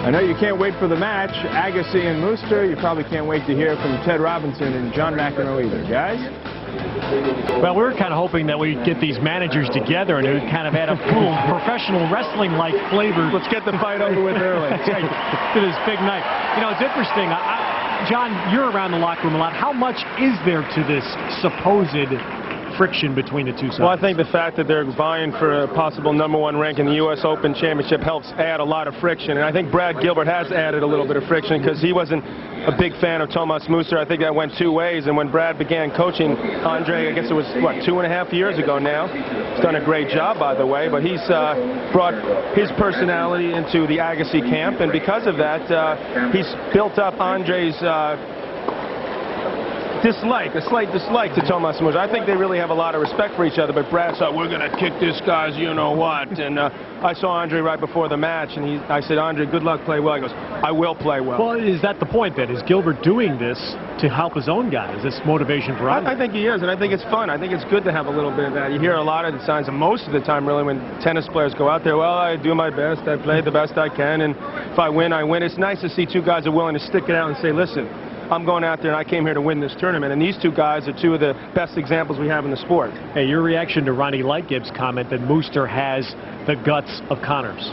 I know you can't wait for the match. Agassi and Muster. You probably can't wait to hear from Ted Robinson and John McEnroe either. Guys? Well, we were kind of hoping that we'd get these managers together and it would kind of add a cool professional wrestling-like flavor. Let's get the fight over with early. To this big night. You know, it's interesting. John, you're around the locker room a lot. How much is there to this supposed friction between the two sides? Well, I think the fact that they're vying for a possible #1 rank in the U.S. Open Championship helps add a lot of friction. And I think Brad Gilbert has added a little bit of friction because he wasn't a big fan of Tomas Muster. I think that went two ways. And when Brad began coaching Andre, I guess it was, what, 2.5 years ago now. He's done a great job, by the way. But he's brought his personality into the Agassi camp. And because of that, he's built up Andre's a slight dislike to Tomas Muster. I think they really have a lot of respect for each other, but Brad said, we're going to kick this guy's you-know-what. And I saw Andre right before the match, and I said, Andre, good luck, play well. He goes, I will play well. Well, is that the point, then? Is Gilbert doing this to help his own guy? Is this motivation for Andre? I think he is, and I think it's fun. I think it's good to have a little bit of that. You hear a lot of the signs, and most of the time, really, when tennis players go out there, well, I do my best, I play the best I can, and if I win, I win. It's nice to see two guys are willing to stick it out and say, listen, I'm going out there and I came here to win this tournament. And these two guys are two of the best examples we have in the sport. Hey, your reaction to Ronnie Lightgib's comment that Muster has the guts of Connors?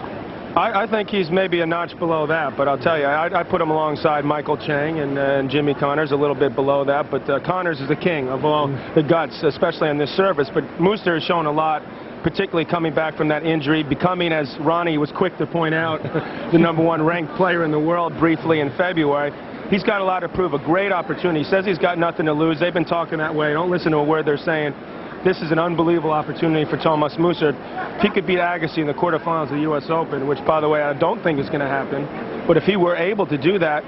I think he's maybe a notch below that, but I'll tell you, I put him alongside Michael Chang and Jimmy Connors, a little bit below that. But Connors is the king of all the guts, especially on this surface. But Muster has shown a lot, particularly coming back from that injury, becoming, as Ronnie was quick to point out, the #1 ranked player in the world briefly in February. He's got a lot to prove, a great opportunity. He says he's got nothing to lose. They've been talking that way. Don't listen to a word they're saying. This is an unbelievable opportunity for Tomas Muster. If he could beat Agassi in the quarterfinals of the U.S. Open, which, by the way, I don't think is going to happen, but if he were able to do that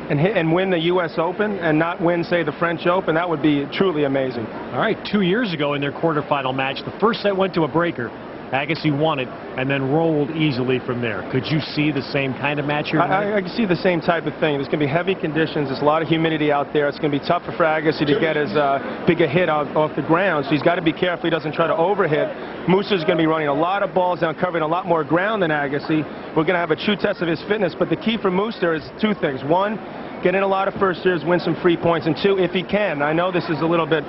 and win the U.S. Open and not win, say, the French Open, that would be truly amazing. All right, 2 years ago in their quarterfinal match, the first set went to a breaker. Agassi won it and then rolled easily from there. Could you see the same kind of match here tonight? I can see the same type of thing. There's going to be heavy conditions. There's a lot of humidity out there. It's going to be tougher for Agassi to get as big a hit off the ground, so he's got to be careful he doesn't try to overhit. Muster's going to be running a lot of balls down, covering a lot more ground than Agassi. We're going to have a true test of his fitness, but the key for Muster is two things. One, get in a lot of first years, win some free points, and two, if he can, I know this is a little bit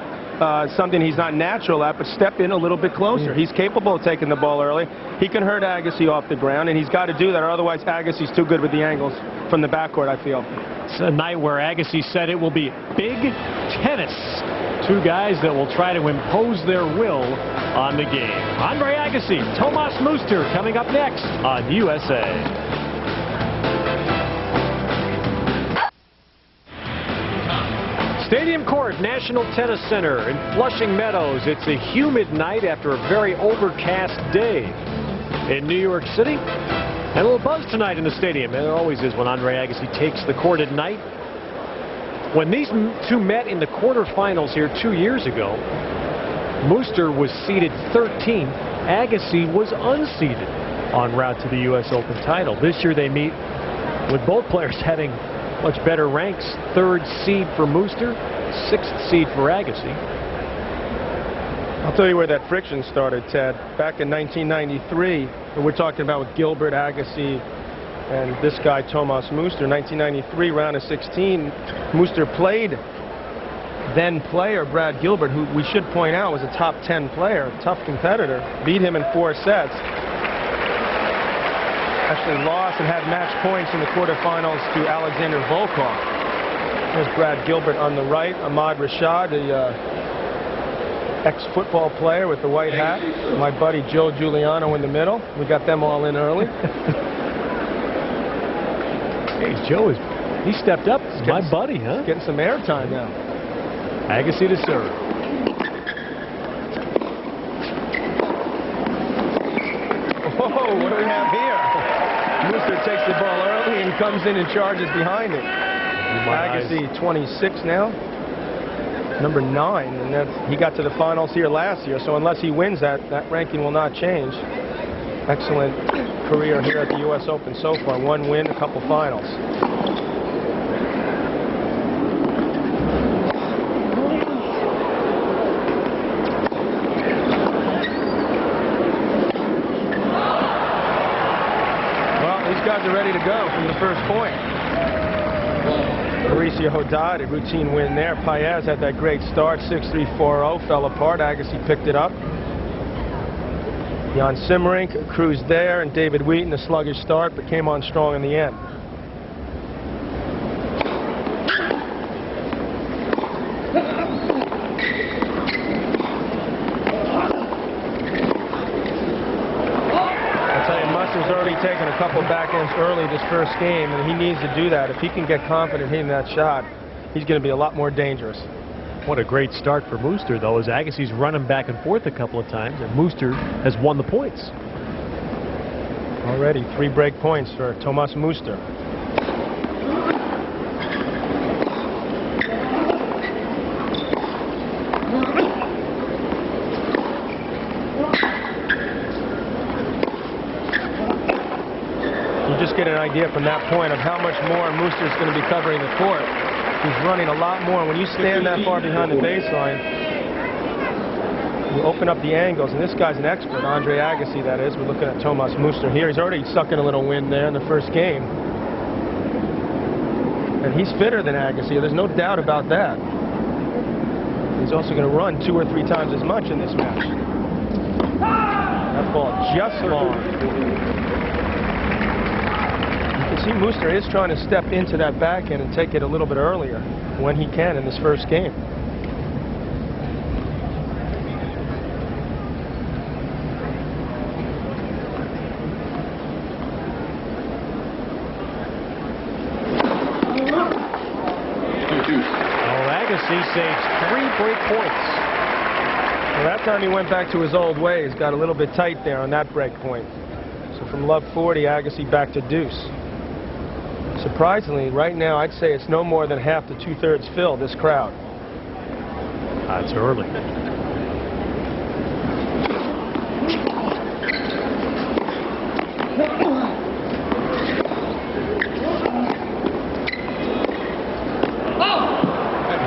something he's not natural at, but step in a little bit closer. He's capable of taking the ball early. He can hurt Agassi off the ground, and he's got to do that, or otherwise Agassi's too good with the angles from the backcourt, I feel. It's a night where Agassi said it will be big tennis. Two guys that will try to impose their will on the game. Andre Agassi, Tomas Muster coming up next on USA. Stadium Court, National Tennis Center in Flushing Meadows. It's a humid night after a very overcast day in New York City. And a little buzz tonight in the stadium. And there always is when Andre Agassi takes the court at night. When these two met in the quarterfinals here 2 years ago, Muster was seeded 13th. Agassi was unseeded en route to the U.S. Open title. This year they meet with both players having much better ranks. 3rd seed for Muster, 6th seed for Agassi. I'll tell you where that friction started, Ted. Back in 1993, and we're talking about with Gilbert, Agassi, and this guy, Tomas Muster. 1993, round of 16, Muster played then-player Brad Gilbert, who we should point out was a top 10 player, tough competitor, beat him in 4 sets. Actually lost and had match points in the quarterfinals to Alexander Volkov. There's Brad Gilbert on the right, Ahmad Rashad, the ex-football player with the white hat. My buddy Joe Giuliano in the middle. We got them all in early. Hey, Joe, he stepped up. My buddy, huh? Getting some airtime now. Agassi to serve. Whoa, what do we have here? Muster takes the ball early and comes in and charges behind it. Agassi 26 now, number 9, and he got to the finals here last year, so unless he wins that ranking will not change. Excellent career here at the U.S. Open so far. 1 win, a couple finals. guys are ready to go from the first point. Mauricio Haddad, a routine win there. Paez had that great start, 6-3, 4-0, fell apart. Agassi picked it up. Jan Simmerink cruised there, and David Wheaton, a sluggish start, but came on strong in the end. Muster's already taken a couple backhands early this first game, and he needs to do that. If he can get confident hitting that shot, he's going to be a lot more dangerous. What a great start for Muster, though, as Agassi's running back and forth a couple of times, and Muster has won the points. Already 3 break points for Tomas Muster. You just get an idea from that point of how much more Muster's going to be covering the court. He's running a lot more. When you stand that far behind the baseline, you open up the angles, and this guy's an expert, Andre Agassi, that is. We're looking at Tomas Muster here. He's already sucking a little wind there in the first game. And he's fitter than Agassi. There's no doubt about that. He's also going to run 2 or 3 times as much in this match. That ball just long. See, Muster is trying to step into that backhand and take it a little bit earlier when he can in this first game. Agassi saves 3 break points. Well, that time he went back to his old ways, got a little bit tight there on that break point. So from love 40, Agassi back to deuce. Surprisingly, right now, I'd say it's no more than half to 2/3 fill, this crowd. That's early.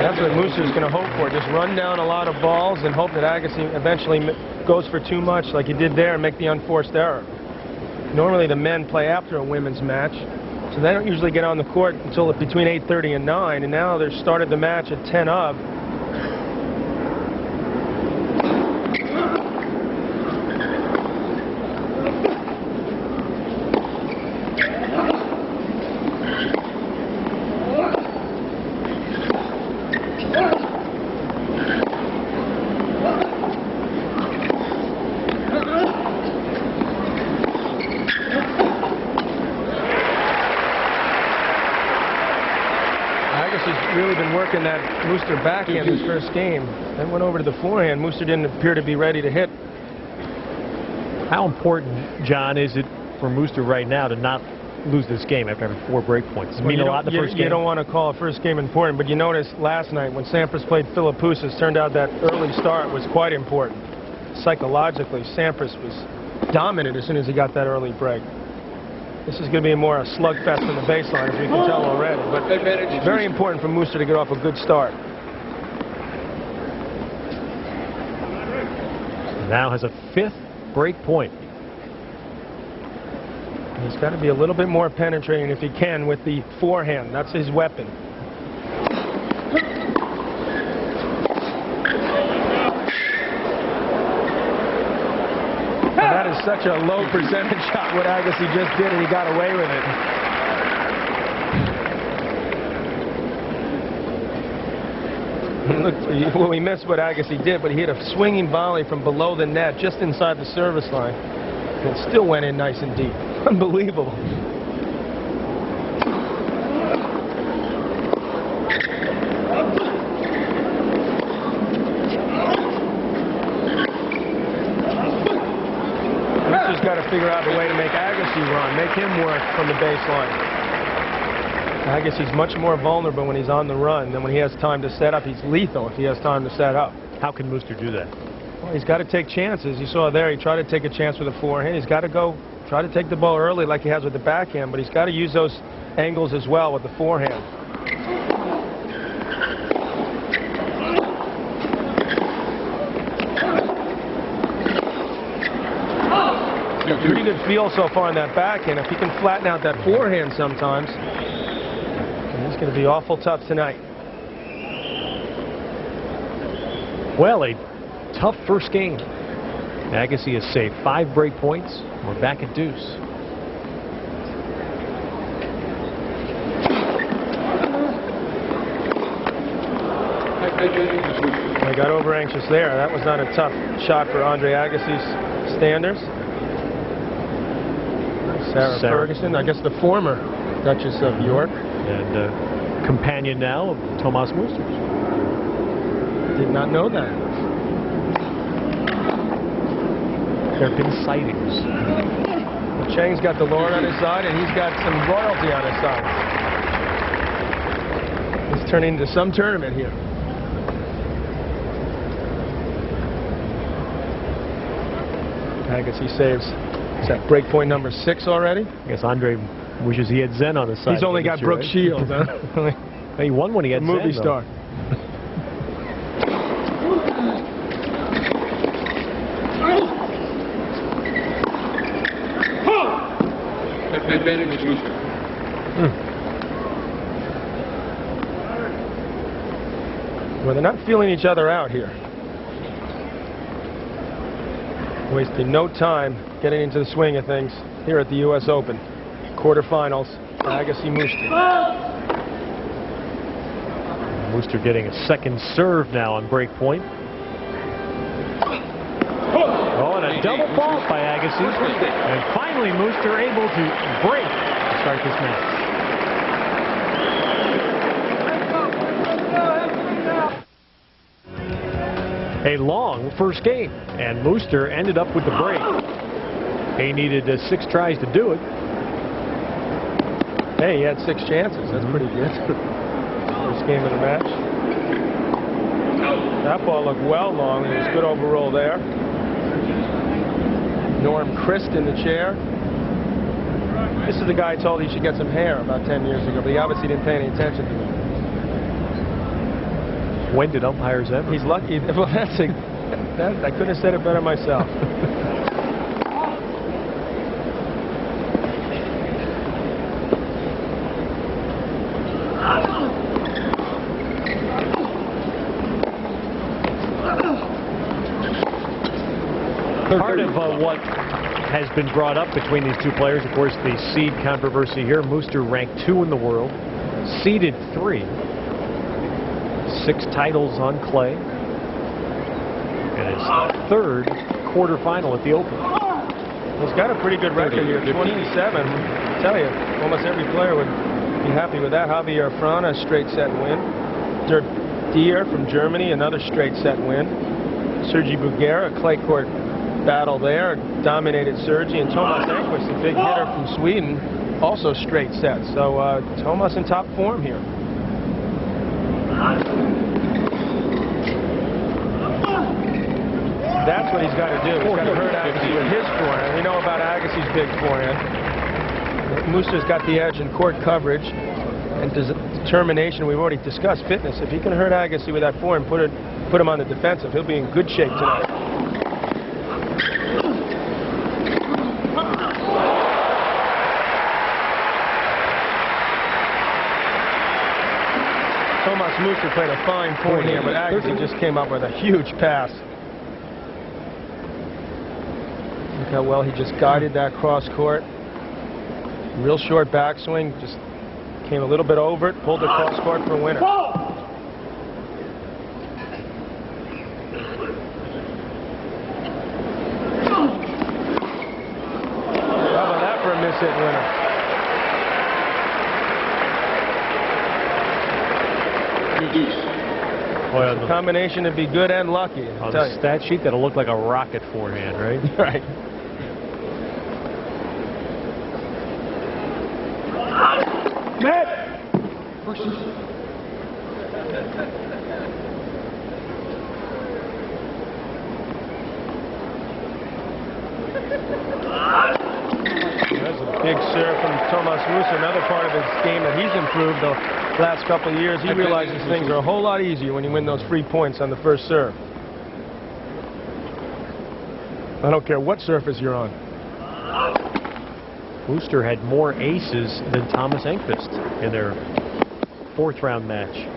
That's what Muster's going to hope for. Just run down a lot of balls and hope that Agassi eventually goes for too much like he did there and make the unforced error. Normally, the men play after a women's match. So they don't usually get on the court until between 8:30 and 9, and now they've started the match at 10 of. Really been working that Muster backhand this first game. Then went over to the forehand. Muster didn't appear to be ready to hit. How important, John, is it for Muster right now to not lose this game after having 4 break points? Does it mean a lot in the first game? You don't want to call a first game important, but you noticed last night when Sampras played Philippoussis, turned out that early start was quite important. Psychologically, Sampras was dominant as soon as he got that early break. This is going to be more a slugfest on the baseline, as we can tell already. But it's very important for Muster to get off a good start. Now has a 5th break point. He's got to be a little bit more penetrating if he can with the forehand. That's his weapon. That is such a low percentage shot what Agassi just did, and he got away with it. Look, well, he missed what Agassi did, but he hit a swinging volley from below the net, just inside the service line. And it still went in nice and deep. Unbelievable. Muster's got to figure out a way to make Agassi run, make him work from the baseline. Agassi's much more vulnerable when he's on the run than when he has time to set up. He's lethal if he has time to set up. How can Muster do that? Well, he's got to take chances. You saw there, he tried to take a chance with a forehand. He's got to go try to take the ball early like he has with the backhand, but he's got to use those angles as well with the forehand. Pretty good feel so far in that backhand. If he can flatten out that forehand sometimes, he's going to be awful tough tonight. Well, a tough first game. Agassi has saved 5 break points. We're back at deuce. I got over anxious there. That was not a tough shot for Andre Agassi's standards. Sarah Ferguson, I guess the former Duchess of York. And companion now of Tomas Muster. Did not know that. There have been sightings. Well, Chang's got the Lord on his side, and he's got some royalty on his side. It's turning into some tournament here. Agassi saves. Is that break point number 6 already? I guess Andre wishes he had Zen on his side. He's only got Brooke Shields, huh? He won when he had movie Zen, star. Advantage Muster. Well, they're not feeling each other out here. Wasting no time getting into the swing of things here at the U.S. Open. Quarterfinals, Agassi Muster. Muster getting a second serve now on break point. Oh, and a double fault by Agassi. And finally, Muster able to break to start this match. A long first game, and Muster ended up with the break. He needed 6 tries to do it. Hey, he had 6 chances. That's pretty good. First game of the match. That ball looked well long, and it was good overroll there. Norm Christ in the chair. This is the guy I told he should get some hair about 10 years ago, but he obviously didn't pay any attention to me. When did umpires ever? He's lucky. Well, I couldn't have said it better myself. Part of what has been brought up between these two players, of course, the seed controversy here. Muster ranked 2 in the world, seeded 3, 6 titles on clay, and his 3rd quarterfinal at the Open. He's got a pretty good record here, 27. I tell you, almost every player would be happy with that. Javier Frana, a straight set win. Dirk Dier from Germany, another straight set win. Sergi Bruguera, a clay court battle there, dominated Sergi, and Thomas Enquist, a big hitter from Sweden, also straight set. So Thomas in top form here. That's what he's got to do. He's got to hurt Agassi with his forehand. We know about Agassi's big forehand. Muster's got the edge in court coverage and determination. We've already discussed fitness. If he can hurt Agassi with that forehand, put him on the defensive, he'll be in good shape tonight. Tomas Muster played a fine point here, but Agassi just came up with a huge pass. Look how well he just guided that cross court. Real short backswing, just came a little bit over it, pulled the cross court for a winner. How about that for a miss-hit winner? Well, The combination to be good and lucky. on the stat sheet, that'll look like a rocket forehand, right? Right. Matt! That's a big serve from Tomas Muster. Another part of his game that he's improved the last couple of years. He realizes things are a whole lot easier when you win those free points on the first serve. I don't care what surface you're on. Mooster had more aces than Thomas Enqvist in their 4th round match.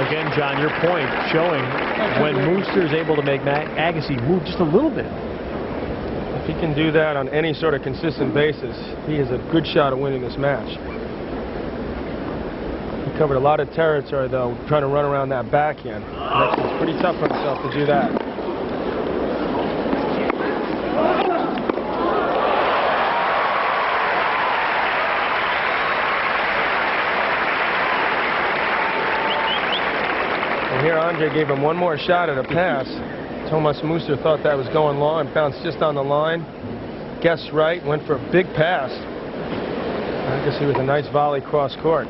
Again, John, your point showing when Mooster is able to make Agassi move just a little bit. If he can do that on any sort of consistent basis, he has a good shot of winning this match. He covered a lot of territory, though, trying to run around that backhand. It's pretty tough for himself to do that. Here, Andre gave him one more shot at a pass. Thomas Mooster thought that was going long and bounced just on the line. Guessed right, went for a big pass. I guess he was a nice volley cross court.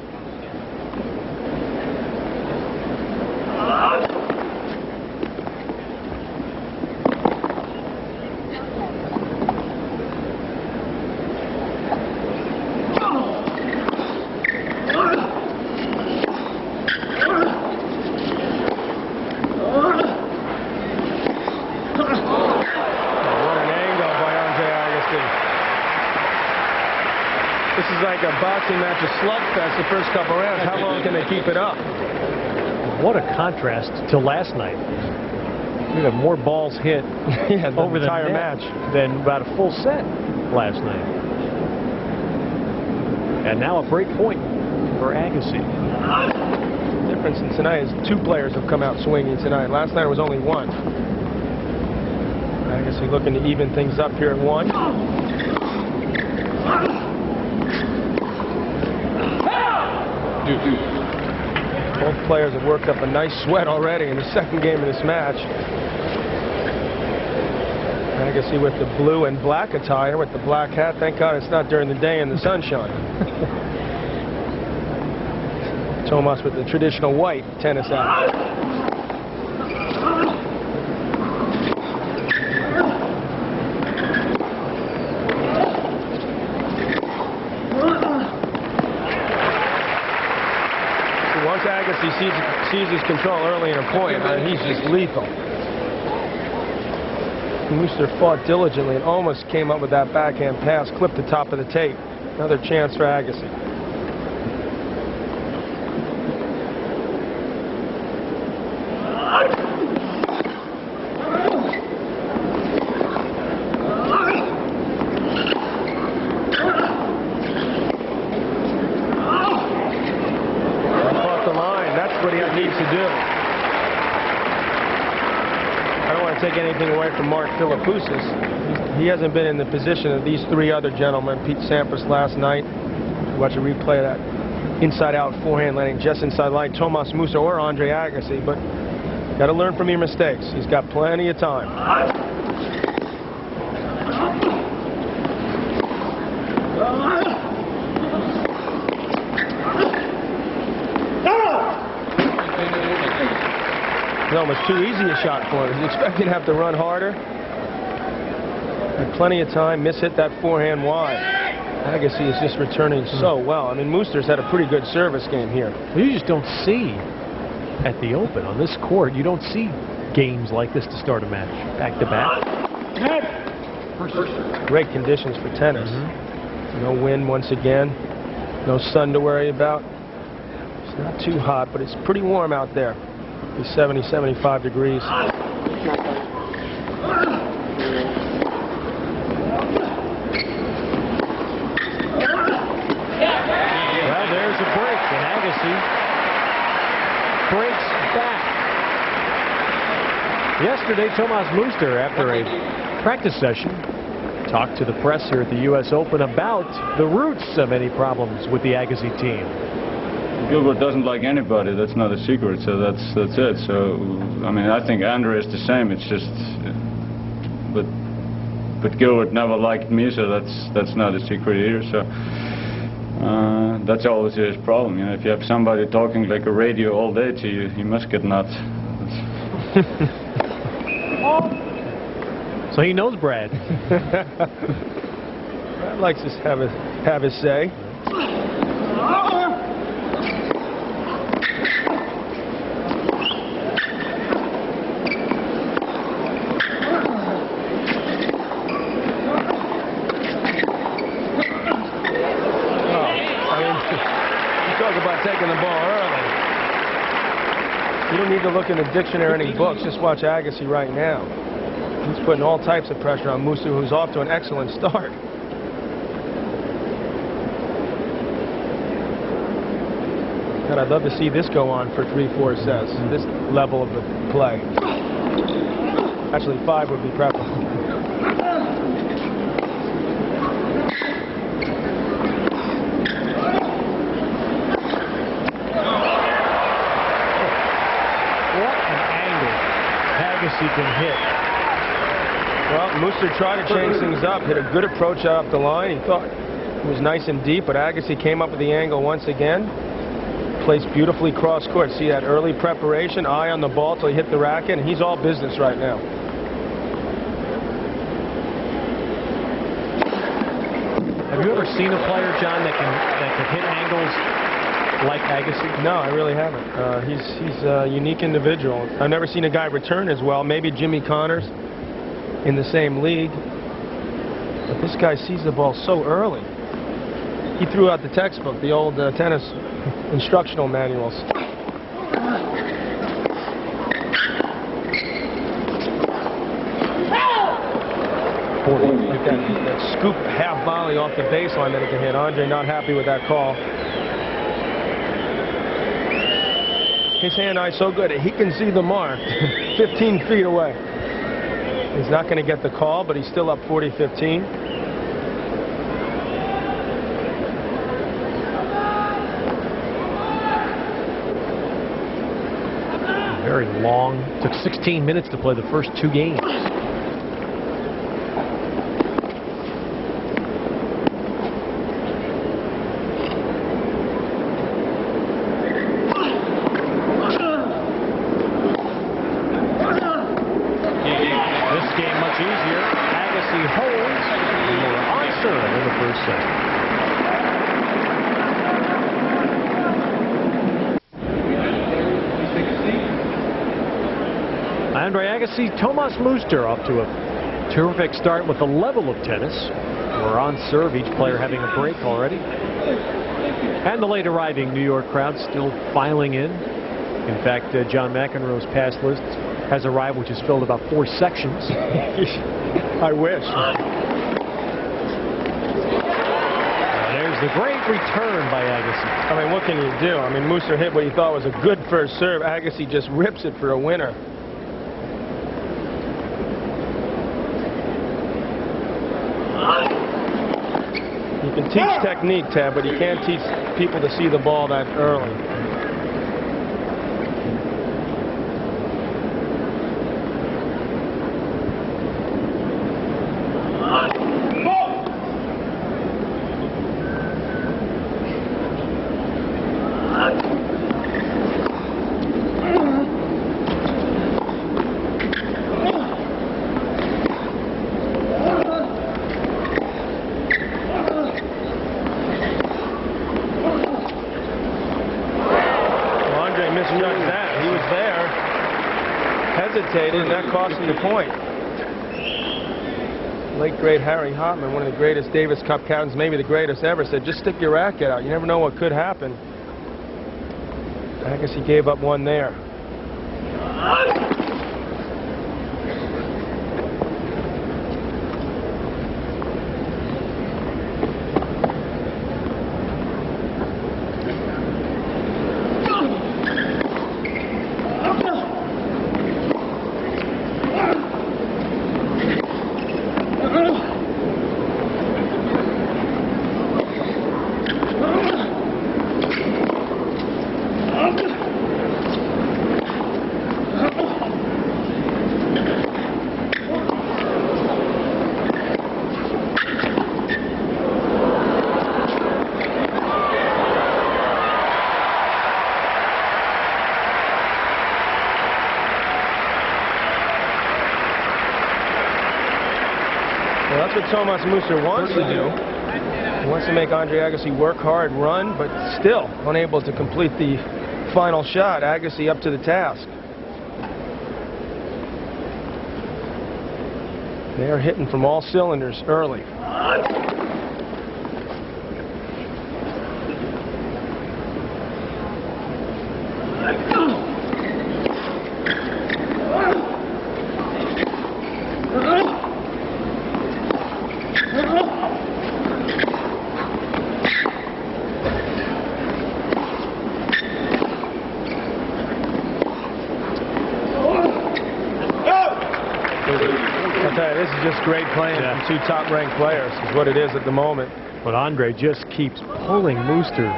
This is like a boxing match, a slugfest the first couple rounds. How long can they keep it up? What a contrast to last night. We have more balls hit over the entire net match than about a full set last night. And now a break point for Agassi. The difference in tonight is 2 players have come out swinging tonight. Last night it was only 1. Agassi looking to even things up here at 1. Both players have worked up a nice sweat already in the second game of this match. Agassi with the blue and black attire, with the black hat. Thank God it's not during the day in the sunshine. Thomas with the traditional white tennis hat. Once Agassi seizes control early in a point, he's just lethal. Mooster fought diligently and almost came up with that backhand pass, clipped the top of the tape. Another chance for Agassi. What he needs to do. I don't want to take anything away from Mark Philippoussis. He hasn't been in the position of these 3 other gentlemen. Pete Sampras last night. Watch a replay of that inside-out forehand landing just inside line. Thomas Mooster or Andre Agassi, but got to learn from your mistakes. He's got plenty of time. It's almost too easy a shot for him. He's expecting to have to run harder. Had plenty of time. Mishit that forehand wide. Agassi is just returning so well. I mean, Mooster's had a pretty good service game here. You just don't see at the Open on this court. You don't see games like this to start a match. Back to back. Great conditions for tennis. No wind once again. No sun to worry about. It's not too hot, but it's pretty warm out there. 70, 75 degrees. Well, there's a break, and Agassi breaks back. Yesterday, Tomas Muster, after a practice session, talked to the press here at the U.S. Open about the roots of any problems with the Agassi team. Gilbert doesn't like anybody. That's not a secret. So that's it. So I mean, I think Andre is the same. It's just, but Gilbert never liked me, so that's not a secret either. So that's always his problem. You know, if you have somebody talking like a radio all day to you, you must get nuts. So he knows Brad. Brad likes to have his say. Taking the ball early. You don't need to look in the dictionary or any books. Just watch Agassi right now. He's putting all types of pressure on Muster, who's off to an excellent start. God, I'd love to see this go on for 3-4 sets. This level of the play. Actually, 5 would be preferable. He can hit. Well, Muster tried to change things up, hit a good approach up the line. He thought it was nice and deep, but Agassi came up with the angle once again. Placed beautifully cross court. See that early preparation, eye on the ball till he hit the racket, and he's all business right now. Have you ever seen a player, John, that can hit angles like Agassi? No, I really haven't. He's a unique individual. I've never seen a guy return as well. Maybe Jimmy Connors in the same league. But this guy sees the ball so early. He threw out the textbook, the old tennis instructional manuals. Like that scoop half volley off the baseline that he can hit. Andre not happy with that call. His hand eye so good, he can see the mark 15 feet away. He's not going to get the call, but he's still up 40-15. Very long. Took 16 minutes to play the first 2 games. Andre Agassi, Tomas Muster off to a terrific start with the level of tennis. We're on serve, each player having a break already. And the late arriving New York crowd still filing in. In fact, John McEnroe's pass list has arrived, which has filled about 4 sections. I wish. There's the great return by Agassi. I mean, what can you do? I mean, Muster hit what he thought was a good first serve. Agassi just rips it for a winner. You can teach technique, Ted, but you can't teach people to see the ball that early. Misjudged that. He was there, hesitated, and that cost him the point. Late great Harry Hopman, one of the greatest Davis Cup captains, maybe the greatest ever, said, just stick your racket out. You never know what could happen. I guess he gave up one there. Well, that's what Tomas Muster wants to do. He wants to make Andre Agassi work hard, run, but still unable to complete the final shot. Agassi up to the task. They are hitting from all cylinders early. This is just great playing from two top-ranked players, is what it is at the moment. But Andre just keeps pulling Muster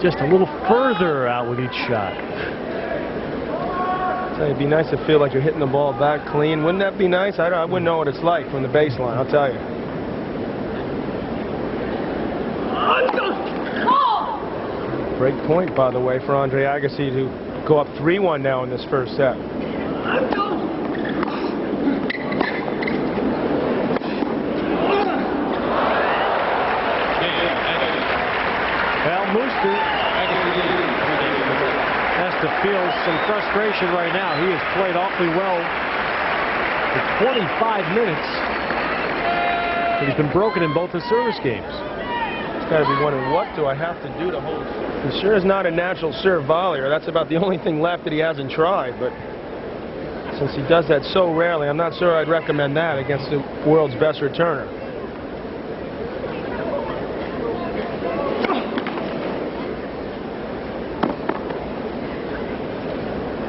just a little further out with each shot. It'd be nice to feel like you're hitting the ball back clean. Wouldn't that be nice? I wouldn't know what it's like from the baseline, I'll tell you. Great point, by the way, for Andre Agassi to go up 3-1 now in this first set. Muster has to feel some frustration right now. He has played awfully well for 25 minutes, but he's been broken in both his service games. He's got to be wondering, what do I have to do to hold? He sure is not a natural serve volleyer. That's about the only thing left that he hasn't tried, but since he does that so rarely, I'm not sure I'd recommend that against the world's best returner.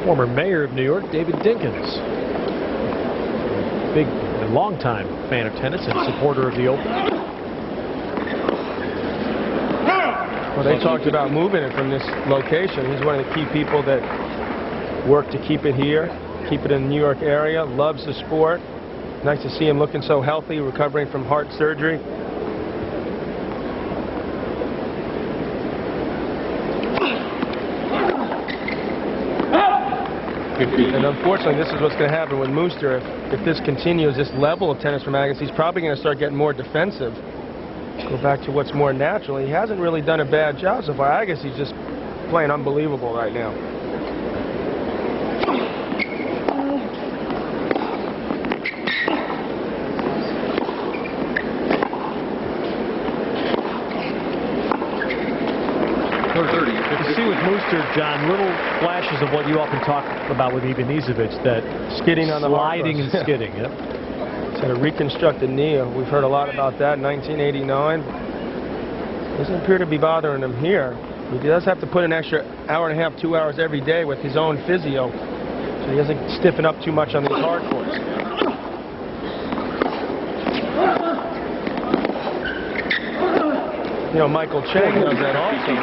Former mayor of New York, David Dinkins. Big, long-time fan of tennis and supporter of the Open. Well, they talked about moving it from this location. He's one of the key people that work to keep it here, keep it in the New York area, loves the sport. Nice to see him looking so healthy, recovering from heart surgery. And unfortunately, this is what's going to happen with Muster. If this continues, this level of tennis from Agassi, he's probably going to start getting more defensive. Go back to what's more natural. He hasn't really done a bad job so far. Agassi's just playing unbelievable right now. You see with Muster, John, little flashes of what you often talk about with Ivanisevic, that skidding on the sliding and skidding. Yep. He's had a reconstructed knee. We've heard a lot about that in 1989. Doesn't appear to be bothering him here. He does have to put an extra hour and a half, 2 hours every day with his own physio, so he doesn't stiffen up too much on these hard courts. You know, Michael Chang does that also.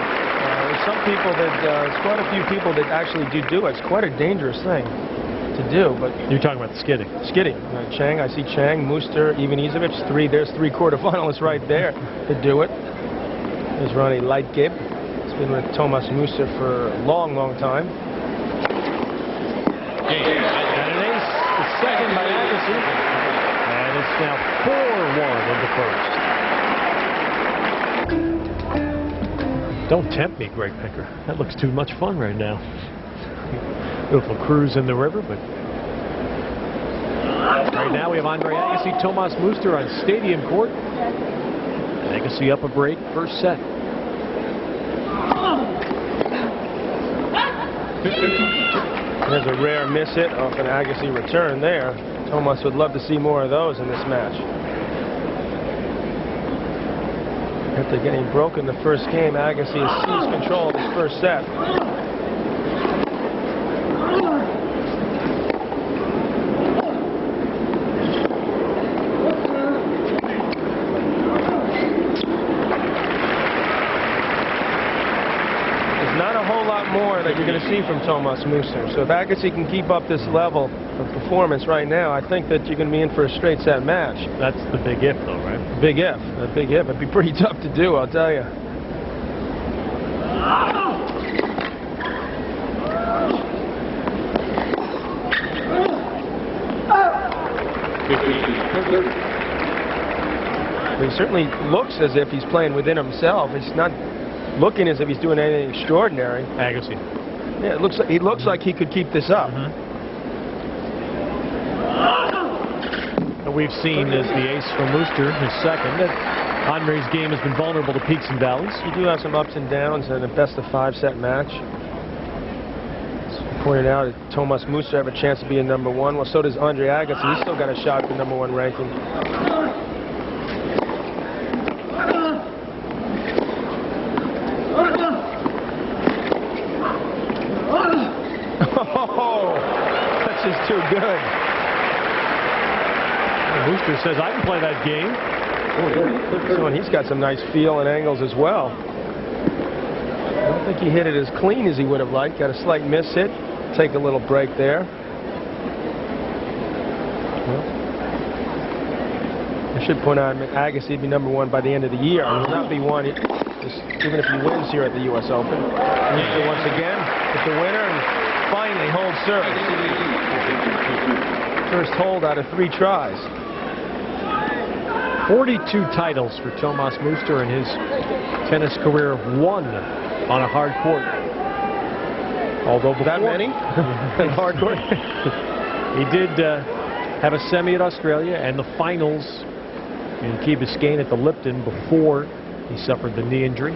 There's some people that, there's quite a few people that actually do it. It's quite a dangerous thing to do, but... You're talking about the skidding. Skidding. Chang, I see Chang, Muster, Ivanisevic, there's three quarterfinalists right there to do it. There's Ronnie Leitgeb. He's been with Tomas Muster for a long, long time. And an ace, the second by Agassi. And it's now 4-1 in the first. Don't tempt me, Greg Picker. That looks too much fun right now. Beautiful cruise in the river, but right now we have Andre Agassi, Tomas Muster on Stadium Court. Agassi up a break, first set. There's a rare miss hit off an Agassi return there. Tomas would love to see more of those in this match. After getting broken the first game, Agassi has seized control of his first set. There's not a whole lot more that you're going to see from Tomas Muster. So if Agassi can keep up this level of performance right now, I think that you're going to be in for a straight set match. That's the big if, though, right? Big if. A big if. It'd be pretty tough to do, I'll tell you. He certainly looks as if he's playing within himself. He's not looking as if he's doing anything extraordinary. Agassi. Yeah, he looks like he could keep this up. And we've seen as the ace from Mooster, his second, that Andre's game has been vulnerable to peaks and valleys. You do have some ups and downs in a best-of-5 set match. As pointed out, Tomas Mooster have a chance to be a #1. Well, so does Andre Agassi. He's still got a shot at the #1 ranking. Oh, that's just too good. Mooster says, I can play that game. So, and he's got some nice feel and angles as well. I don't think he hit it as clean as he would have liked. Got a slight miss hit. Take a little break there. Well, I should point out Agassi would be #1 by the end of the year. He will not be one even if he wins here at the U.S. Open. Mooster once again is the winner and finally holds service. First hold out of 3 tries. 42 titles for Tomas Mooster in his tennis career, 1 on a hard court. Although before, that many on hard court? He did have a semi at Australia and the finals in Key Biscayne at the Lipton before he suffered the knee injury.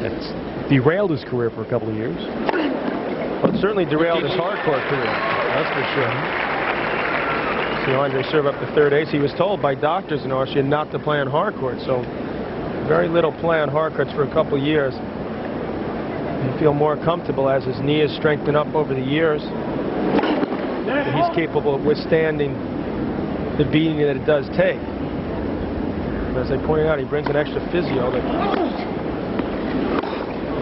That's derailed his career for a couple of years. Well, it certainly derailed his hard court career, that's for sure. Andre serve up the third ace. He was told by doctors in Austria not to play on hard court, so very little play on hard courts for a couple years. You feel more comfortable as his knee has strengthened up over the years. And he's capable of withstanding the beating that it does take. But as I pointed out, he brings an extra physio that...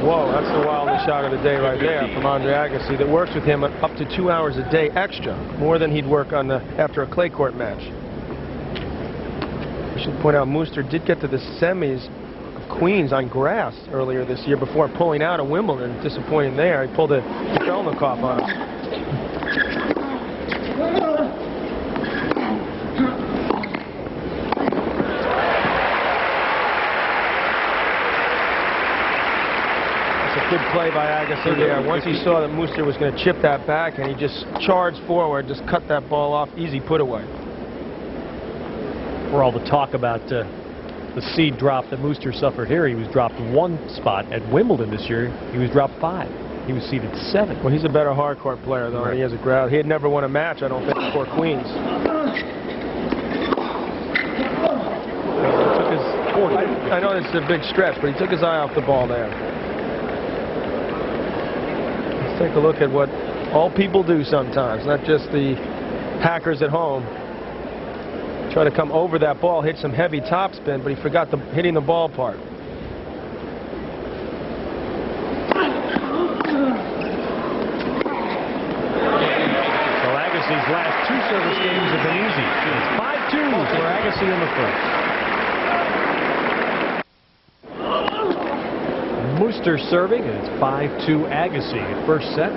Whoa, that's the wildest shot of the day right there from Andre Agassi that works with him up to 2 hours a day extra, more than he'd work on after a clay court match. I should point out Mooster did get to the semis of Queens on grass earlier this year before pulling out of Wimbledon. Disappointing there. He pulled a Shelnikov on him. Good play by Agassi there. Once he saw that Mooster was going to chip that back, and he just charged forward, just cut that ball off, easy put away. For all the talk about the seed drop that Mooster suffered here, he was dropped 1 spot. At Wimbledon this year, he was dropped 5. He was seeded 7. Well, he's a better hard court player, though. Right. He has a ground. He had never won a match, I don't think, before Queens. I know it's a big stretch, but he took his eye off the ball there. Take a look at what all people do sometimes, not just the hackers at home. Try to come over that ball, hit some heavy topspin, but he forgot hitting the ball part. So Agassi's last 2 service games have been easy. It's 5-2 for Agassi in the first. Mooster serving, and it's 5-2 Agassi at first set.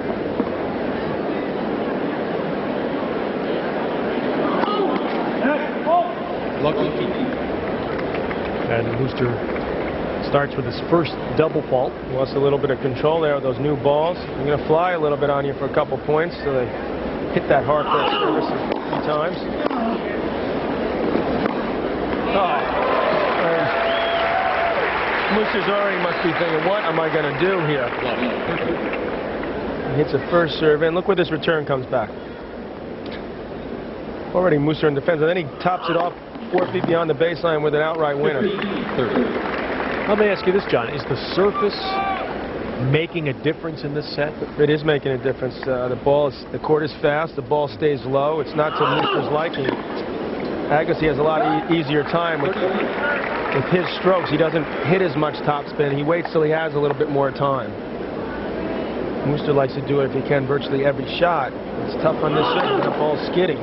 And Mooster starts with his first double fault. Wants a little bit of control there with those new balls. They're going to fly a little bit on you for a couple points, so they hit that hard court service a few times. Mooster's already must be thinking, what am I going to do here? He hits a first serve in. Look where this return comes back. Already Mooster in defense, and then he tops it off 4 feet beyond the baseline with an outright winner. Let me ask you this, John. Is the surface making a difference in this set? It is making a difference. The court is fast. The ball stays low. It's not to Mooster's liking. Agassi has a lot easier time with his strokes. He doesn't hit as much topspin. He waits till he has a little bit more time. Mooster likes to do it if he can virtually every shot. It's tough on this surface. The ball's skidding.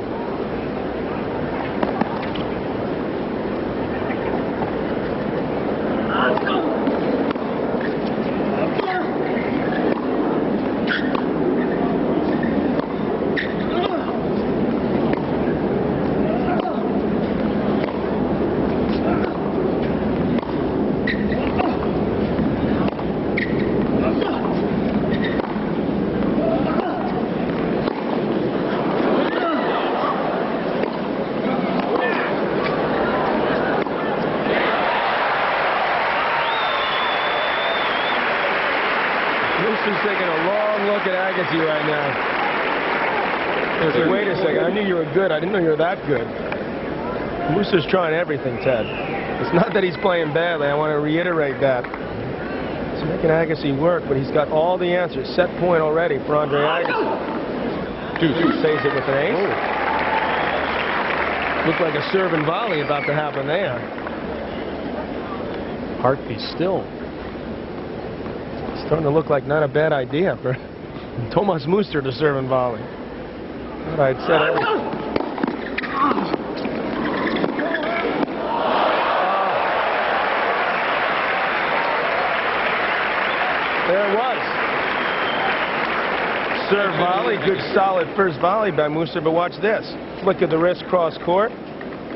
Agassi right now. He's like, wait a second, I knew you were good. I didn't know you were that good. Mooster's trying everything, Ted. It's not that he's playing badly. I want to reiterate that. He's making Agassi work, but he's got all the answers. Set point already for Andre Agassi. Saves it with an ace. Oh. Looked like a serve and volley about to happen there. Hart be still. It's starting to look like not a bad idea for Tomas Muster to serve and volley. But I'd said everything. There it was. Serve volley, good solid first volley by Muster, but watch this. Flick of the wrist cross court.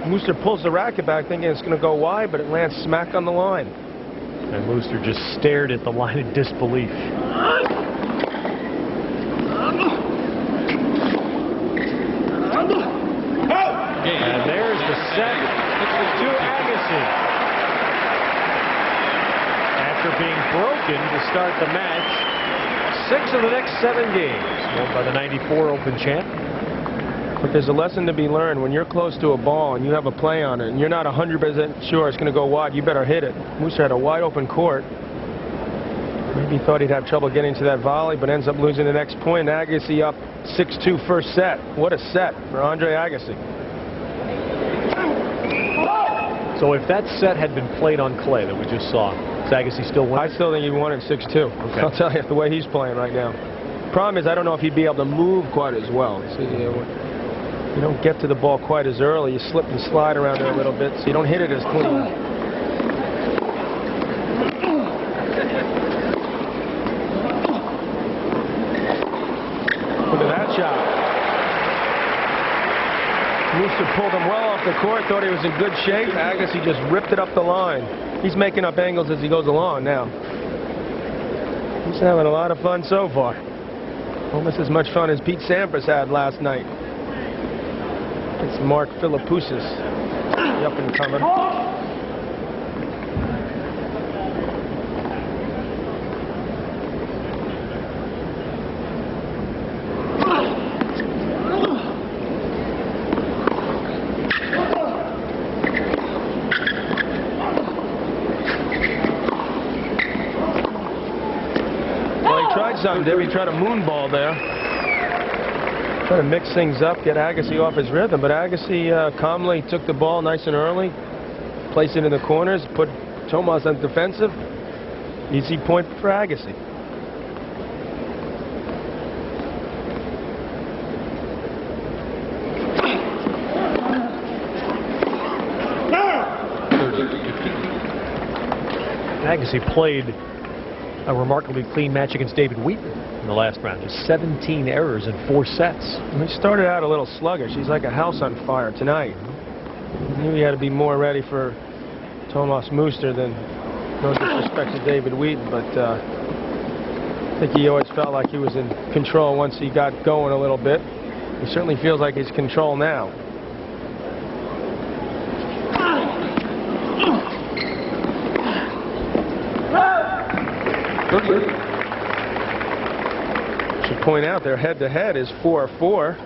Muster pulls the racket back thinking it's going to go wide, but it lands smack on the line. And Muster just stared at the line in disbelief. And there's the set to Agassi. After being broken to start the match, 6 of the next 7 games won by the '94 Open champ. But there's a lesson to be learned. When you're close to a ball and you have a play on it and you're not 100% sure it's going to go wide, you better hit it. Muster had a wide open court. Maybe he thought he'd have trouble getting to that volley, but ends up losing the next point. Agassi up 6-2 first set. What a set for Andre Agassi. So if that set had been played on clay that we just saw, is Agassi still winning? I still think he won it 6-2. Okay. I'll tell you, the way he's playing right now. Problem is, I don't know if he'd be able to move quite as well. See, you don't get to the ball quite as early. You slip and slide around there a little bit, so you don't hit it as clean. Look at that shot. Muster pulled him well off the court, thought he was in good shape. Agassi just ripped it up the line. He's making up angles as he goes along now. He's having a lot of fun so far. Almost as much fun as Pete Sampras had last night. It's Mark Philippoussis, the up-and-comer. Well, he tried something, did he? He tried a moonball there. Trying to mix things up, get Agassi off his rhythm, but Agassi calmly took the ball nice and early, placed it in the corners, put Tomas on defensive. Easy point for Agassi. Agassi played a remarkably clean match against David Wheaton in the last round. Just 17 errors in 4 sets. He started out a little sluggish. He's like a house on fire tonight. He knew he had to be more ready for Tomas Muster than, no disrespect to David Wheaton, but I think he always felt like he was in control once he got going a little bit. He certainly feels like he's in control now. Should point out their head-to-head is 4-4.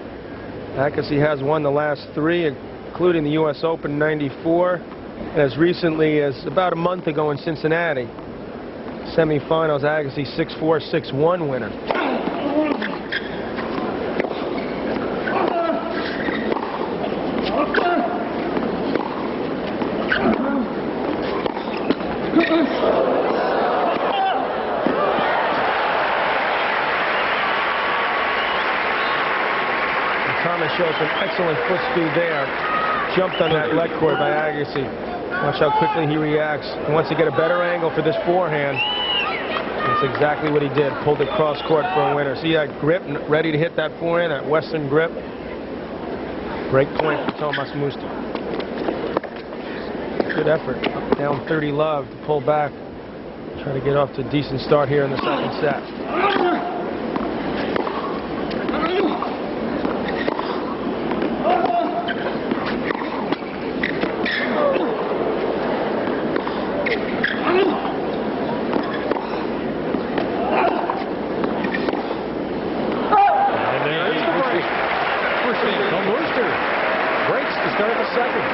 Agassi has won the last 3, including the U.S. Open '94, and as recently as about a month ago in Cincinnati. Semifinals, Agassi 6-4, 6-1 winner. Thomas shows some excellent foot speed there. Jumped on that leg cord by Agassi. Watch how quickly he reacts. He wants to get a better angle for this forehand. That's exactly what he did. Pulled it cross court for a winner. See that grip, ready to hit that forehand, that Western grip. Great point for Tomas Muster. Good effort. Up, down 30 love to pull back. Try to get off to a decent start here in the second set. start of the second.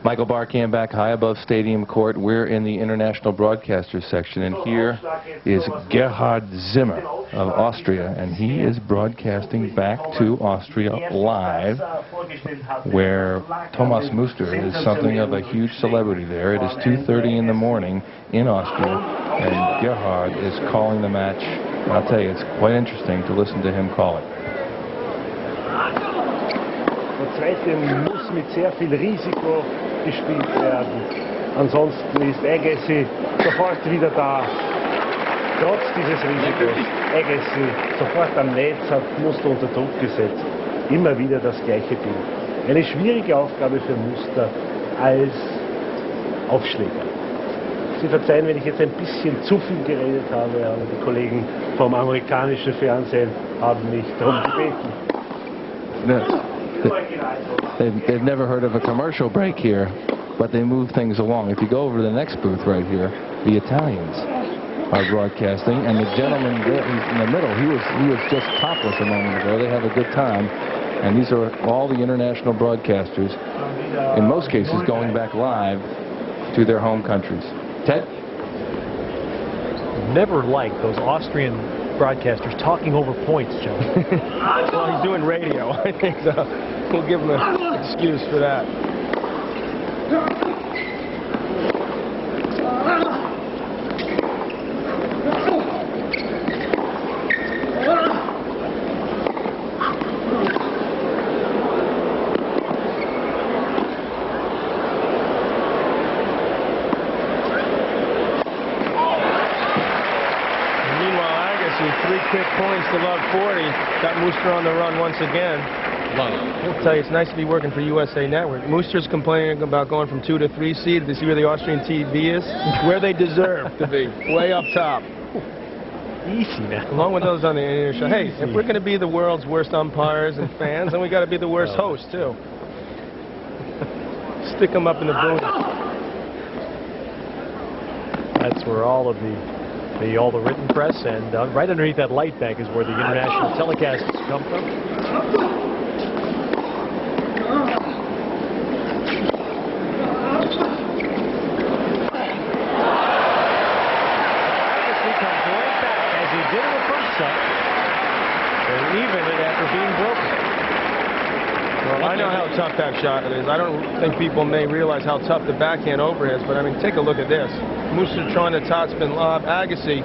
Michael Barkan back high above Stadium Court. We're in the international broadcasters section, and here is Gerhard Zimmer of Austria, and he is broadcasting back to Austria live, where Thomas Muster is something of a huge celebrity there. It is 2:30 in the morning in Austria, and Gerhard is calling the match. And I'll tell you, it's quite interesting to listen to him call it. Der zweite muss mit sehr viel Risiko gespielt werden. Ansonsten ist Agassi sofort wieder da. Trotz dieses Risikos. Agassi sofort am Netz, hat Muster unter Druck gesetzt. Immer wieder das gleiche Bild. Eine schwierige Aufgabe für Muster als Aufschläger. Sie verzeihen, wenn ich jetzt ein bisschen zu viel geredet habe, aber die Kollegen vom amerikanischen Fernsehen haben mich darum gebeten. They've never heard of a commercial break here, but they move things along. If you go over to the next booth right here, the Italians are broadcasting, and the gentleman there in the middle, he was just topless a moment ago. They have a good time, and these are all the international broadcasters, in most cases going back live to their home countries. Ted? Never liked those Austrian broadcasters talking over points, Joe. Well, he's doing radio. I think so. We'll give him an excuse for that. Three quick points to love 40. Got Muster on the run once again. I'll tell you, it's nice to be working for USA Network. Muster's complaining about going from 2 to 3 seed. To see where the Austrian TV is, where they deserve to be, way up top. Easy now. Along with those on the internet show. Hey, if we're going to be the world's worst umpires and fans, then we got to be the worst hosts too. Stick them up in the booth. That's where all of the written press and right underneath that light bank is where the international telecasts come from. I know how tough that shot is. I don't think people may realize how tough the backhand over is, but I mean, take a look at this. Muster trying to topspin lob. Agassi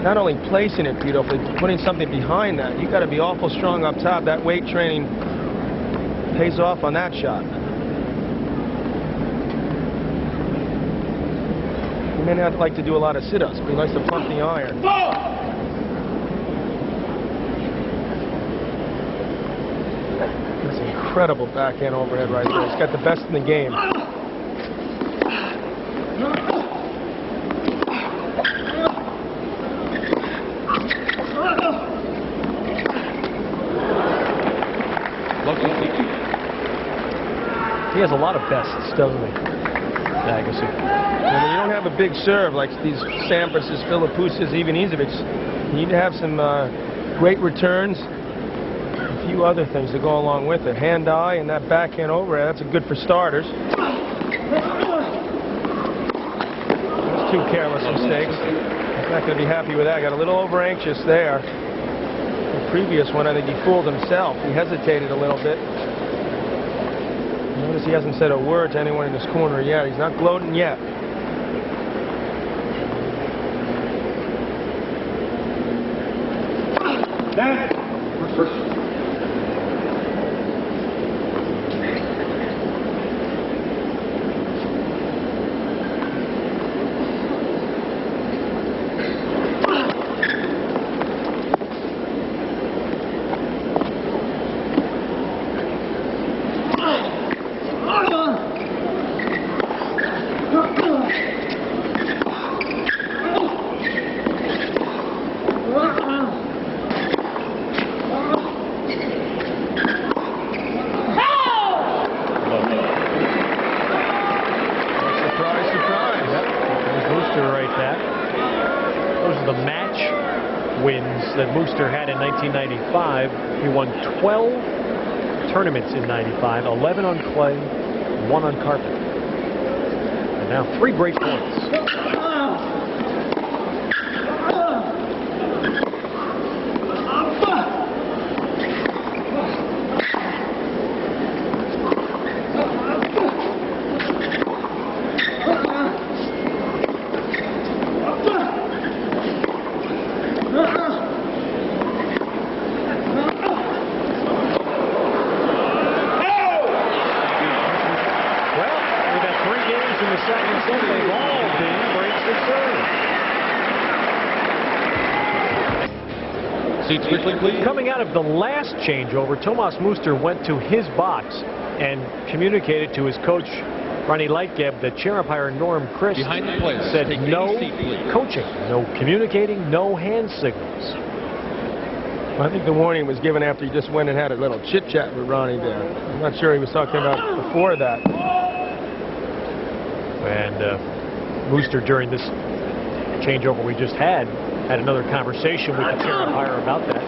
not only placing it beautifully, putting something behind that. You got to be awful strong up top. That weight training pays off on that shot. He may not like to do a lot of sit-ups, but he likes to pump the iron. That's an incredible backhand overhead right there. He's got the best in the game. He has a lot of bests, doesn't he, Agassi? And when you don't have a big serve like these Sampras's, Philippoussis, even Izovic, you need to have some great returns, a few other things to go along with it. Hand-eye and that backhand overhead, that's good for starters. That's two careless mistakes. He's not going to be happy with that. Got a little over-anxious there. The previous one, I think he fooled himself. He hesitated a little bit. Notice he hasn't said a word to anyone in his corner yet. He's not gloating yet. that Mooster had in 1995. He won 12 tournaments in 95, 11 on clay, 1 on carpet. And now 3 break points. Coming out of the last changeover, Tomas Mooster went to his box and communicated to his coach, Ronnie Lightgeb, that chair umpire Norm Christ said no coaching, no communicating, no hand signals. I think the warning was given after he just went and had a little chit-chat with Ronnie there. I'm not sure he was talking about before that. And Mooster, during this changeover we just had another conversation with the chair umpire about that.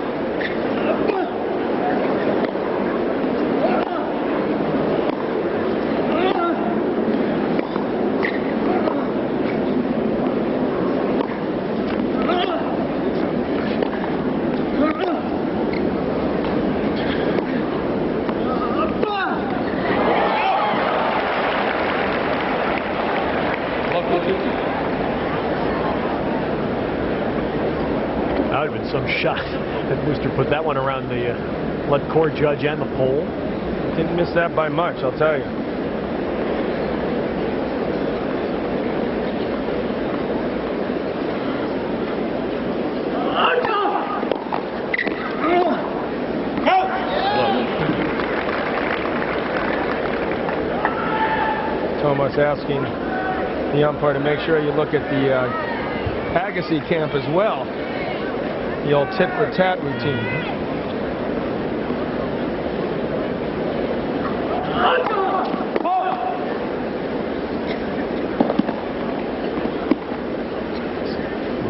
That would have been some shot that Mooster put that one around the left court judge and the pole. Didn't miss that by much, I'll tell you. Tomas asking the umpire to make sure you look at the Agassi camp as well. The old tit-for-tat routine.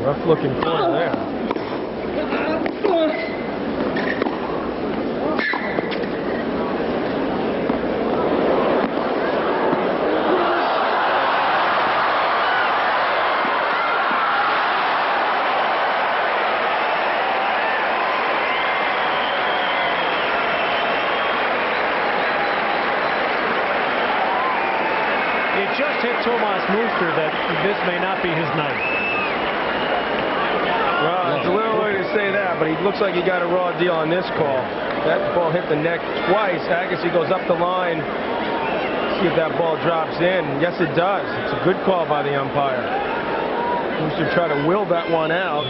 Rough-looking corner there. It just hit Tomas Mooster that this may not be his night. Well, it's a little way to say that, but he looks like he got a raw deal on this call. That ball hit the neck twice. Agassi goes up the line. See if that ball drops in. Yes, it does. It's a good call by the umpire. Mooster tried to will that one out.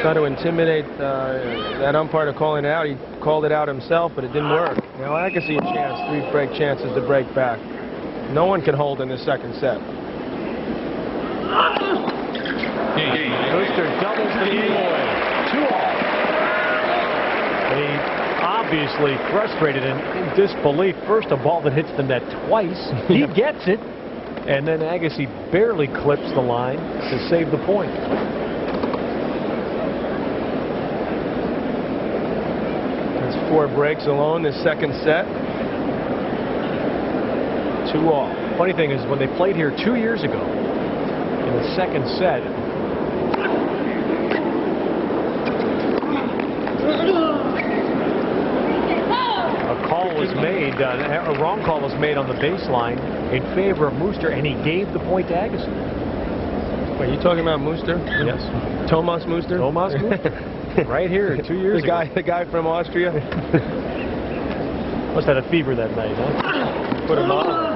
Try to intimidate that umpire to calling it out. He called it out himself, but it didn't work. Now Agassi a chance, 3 break chances to break back. No one can hold in the second set. Mooster doubles the game away. 2-all. He obviously frustrated and in disbelief. First, a ball that hits the net twice. He gets it, and then Agassi barely clips the line to save the point. That's 4 breaks alone this second set. 2-all. Funny thing is, when they played here 2 years ago, in the second set, a wrong call was made on the baseline in favor of Mooster, and he gave the point to Agassi. Are you talking about Mooster? Yes. Tomas Mooster? Tomas Mooster. Right here 2 years ago. The guy from Austria? Must have had a fever that night, huh? Put him on.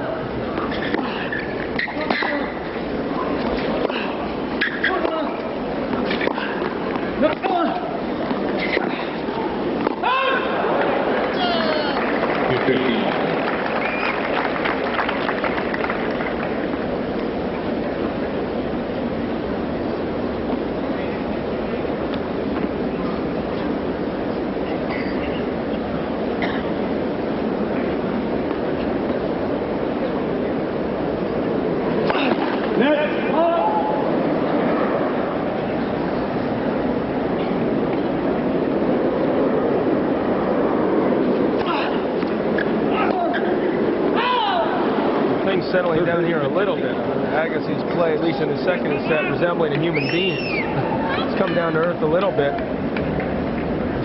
slowing down here a little bit. Agassi's play, at least in the second set, resembling a human being. He's come down to earth a little bit.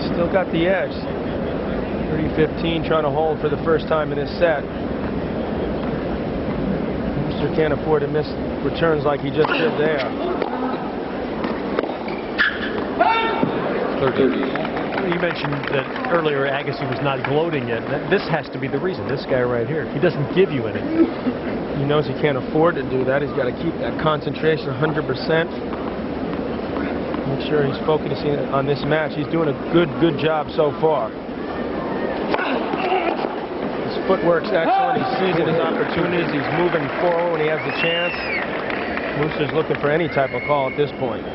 He's still got the edge. 30-15, trying to hold for the first time in this set. Mooster can't afford to miss returns like he just did there. 30. You mentioned that earlier Agassi was not gloating yet. This has to be the reason. This guy right here. He doesn't give you anything. He knows he can't afford to do that. He's got to keep that concentration 100%. Make sure he's focusing on this match. He's doing a good job so far. His footwork's excellent. He's seizing his opportunities. He's moving forward when he has the chance. Mooster's looking for any type of call at this point.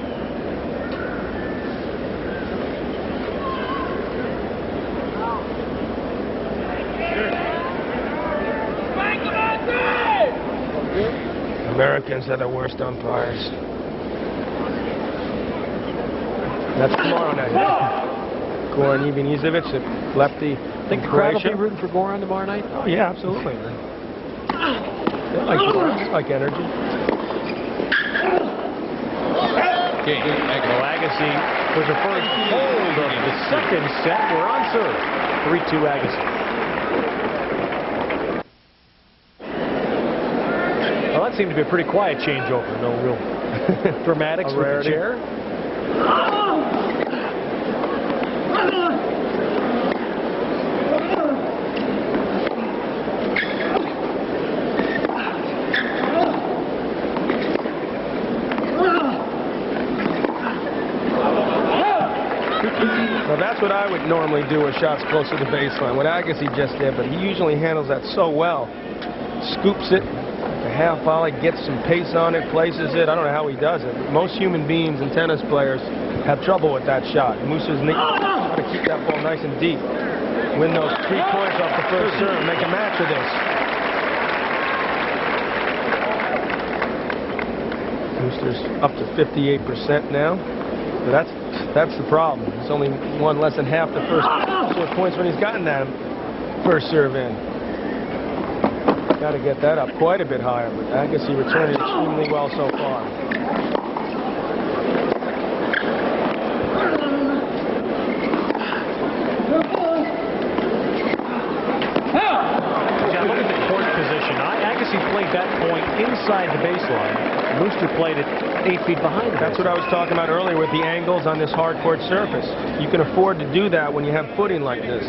Americans are the worst umpires. That's tomorrow night. Goran Ivanisevic, the lefty. Think the crowd will be rooting for Goran tomorrow night? Oh, yeah, absolutely. They like Goran. They like energy. Well, Agassi was the first hold of the second set. We're on serve. 3-2 Agassi. Well, that seemed to be a pretty quiet changeover. No real dramatics with the chair. Well, that's what I would normally do with shots close to the baseline. What Agassi just did, but he usually handles that so well. Scoops it. A half volley, gets some pace on it, places it. I don't know how he does it. Most human beings and tennis players have trouble with that shot. Mooster's trying to keep that ball nice and deep. Win those 3 points off the first serve. Make a match of this. Mooster's up to 58% now. But that's the problem. He's only won less than half the first 4 points when he's gotten that first serve in. Got to get that up quite a bit higher, but Agassi returned it extremely well so far. Yeah, look at the court position. Agassi played that point inside the baseline. Mooster played it 8 feet behind it. That's what I was talking about earlier with the angles on this hard court surface. You can afford to do that when you have footing like this.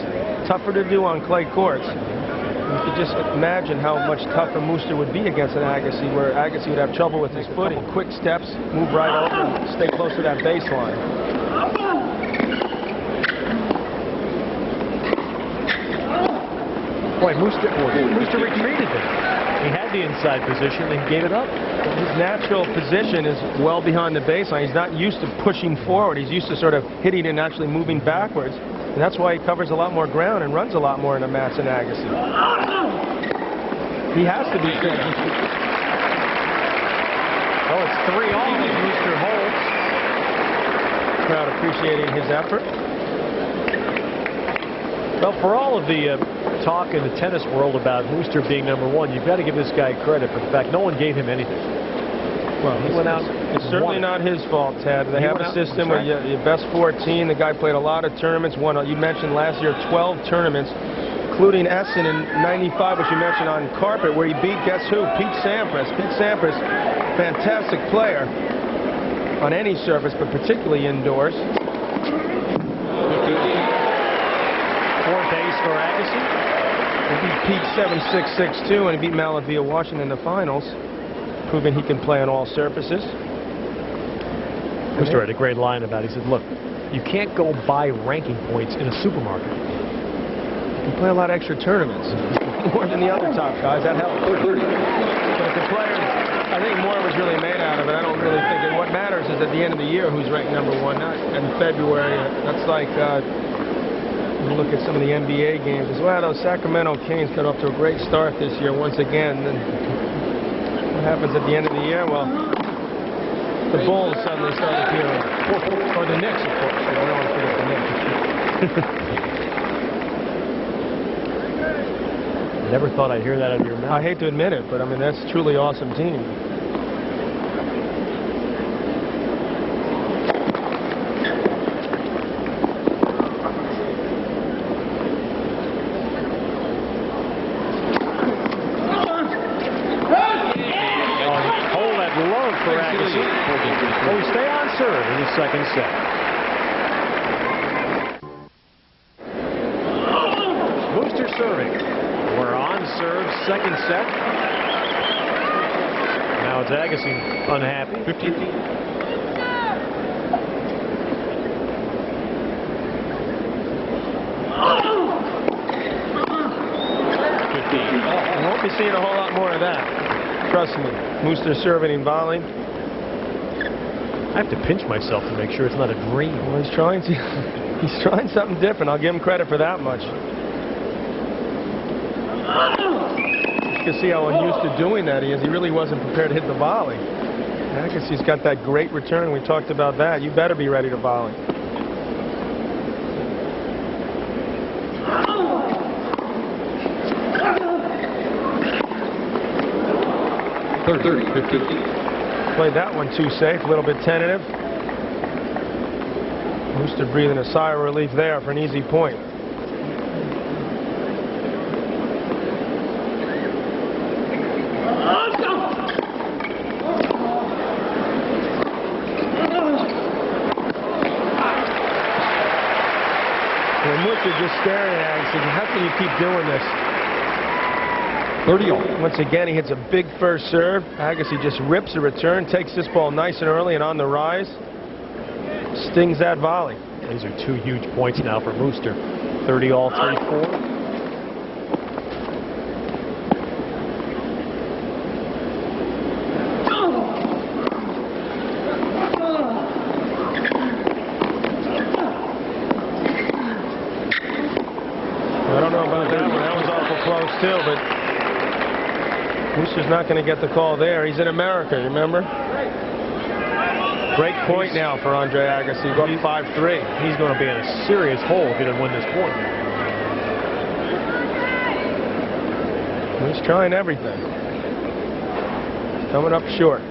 Tougher to do on clay courts. You could just imagine how much tougher Mooster would be against an Agassi, where Agassi would have trouble with his footing. Quick steps, move right over, and stay close to that baseline. Boy, Mooster retreated there. He had the inside position and gave it up. His natural position is well behind the baseline. He's not used to pushing forward. He's used to sort of hitting and actually moving backwards. And that's why he covers a lot more ground and runs a lot more in a match than Agassi. He has to be fit. Well, it's 3-all as Mooster holds. Crowd appreciating his effort. Well, for all of the talk in the tennis world about Mooster being #1, you've got to give this guy credit for the fact no one gave him anything. Well, he went out. It's certainly not his fault, Ted. They have a system where your best 14. The guy played a lot of tournaments. Won, you mentioned last year, 12 tournaments, including Essen in '95, which you mentioned on carpet, where he beat, guess who? Pete Sampras. Pete Sampras, fantastic player on any surface, but particularly indoors. Fourth ace for Agassi. He beat Pete 7-6, 6-2, and he beat Malavia Washington in the finals, proving he can play on all surfaces. Mooster had a great line about it. He said, look, you can't go buy ranking points in a supermarket. You can play a lot of extra tournaments, more than the other top guys. That helps. But if the player, I think more was really made out of it. I don't really think it. What matters is at the end of the year who's ranked #1, not in February. That's like, you look at some of the NBA games as well. Those Sacramento Kings got off to a great start this year once again. Then what happens at the end of the year? Well, the Bulls suddenly start appearing. Or the Knicks, of course. I don't want to forget the Knicks. Never thought I'd hear that out of your mouth. I hate to admit it, but I mean, that's a truly awesome team. For Agassi. Well, we stay on serve in the second set. Mooster serving. We're on serve, second set. Now it's Agassi unhappy. 15. You won't be seeing a whole lot more of that. Trust me. Mooster serving and volleying. I have to pinch myself to make sure it's not a dream. Well, he's trying something different. I'll give him credit for that much. You can see how unused to doing that he is. He really wasn't prepared to hit the volley. Agassi's got that great return. We talked about that. You better be ready to volley. Played that one too safe, a little bit tentative. Mooster breathing a sigh of relief there for an easy point. Well, Mooster just staring at him, says, how can you keep doing this? 30 all. Once again, he hits a big first serve. Agassi just rips a return, takes this ball nice and early and on the rise. Stings that volley. These are two huge points now for Mooster. 30 all, 3-4. I don't know about that one. That was awful close too, but Mooster's not going to get the call there. He's in America, remember? Great point now for Andre Agassi. Go up 5-3. He's going to be in a serious hole if he doesn't win this point. He's trying everything. Coming up short.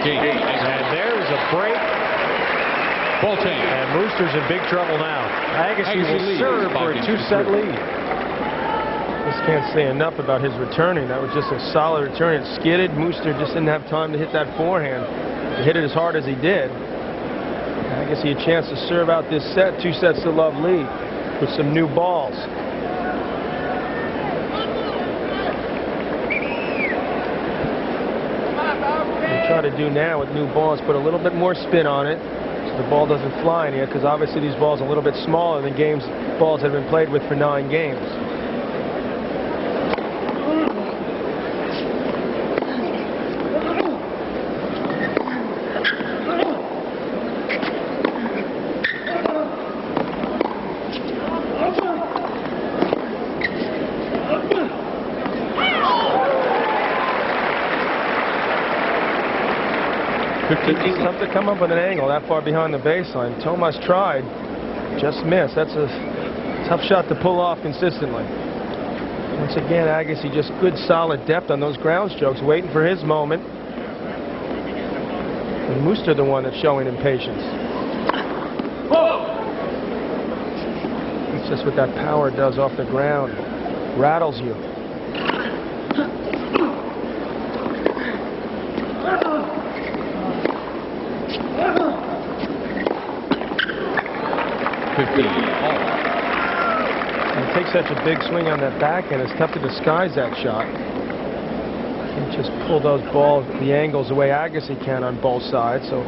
And there's a break. And Mooster's in big trouble now. Agassi will serve for a two-set lead. Just can't say enough about his returning. That was just a solid return. It skidded. Mooster just didn't have time to hit that forehand. He hit it as hard as he did. Agassi a chance to serve out this set. 2 sets to love lead with some new balls. What we try to do now with new balls, put a little bit more spin on it. The ball doesn't fly in here because obviously these balls are a little bit smaller than balls that have been played with for 9 games. It's tough to come up with an angle that far behind the baseline. Tomas tried, just missed. That's a tough shot to pull off consistently. Once again, Agassi just good solid depth on those ground strokes, waiting for his moment. And Mooster the one that's showing impatience. It's just what that power does off the ground. Rattles you. It takes such a big swing on that backhand, it's tough to disguise that shot. You just pull those balls, the angles the way Agassi can on both sides. So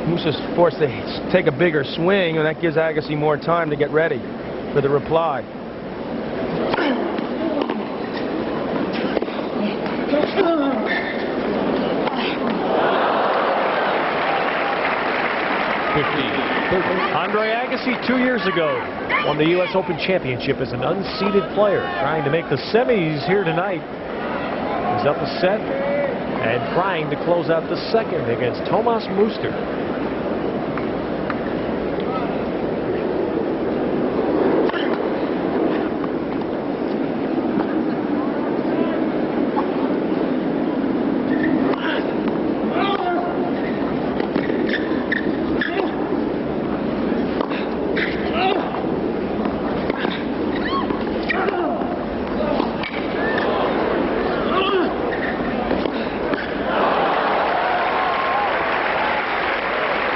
Mooster's forced to take a bigger swing, and that gives Agassi more time to get ready for the reply. Andre Agassi 2 years ago won the U.S. Open Championship as an unseeded player, trying to make the semis here tonight. He's up a set and trying to close out the second against Thomas Muster.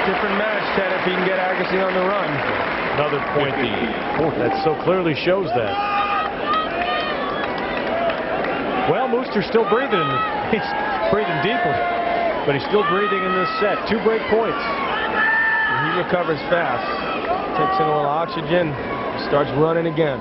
Different match, Ted, if he can get Agassi on the run. Another point that so clearly shows that. Well, Muster's still breathing. He's breathing deeply, but he's still breathing in this set. 2 break points. And he recovers fast. Takes in a little oxygen, starts running again.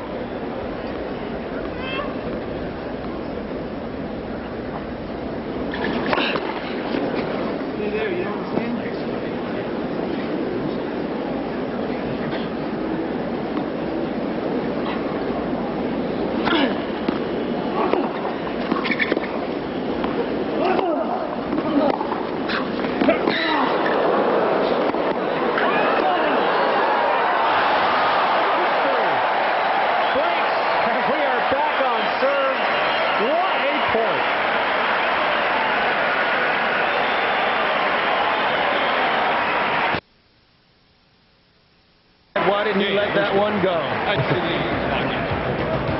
Why didn't you let that one go?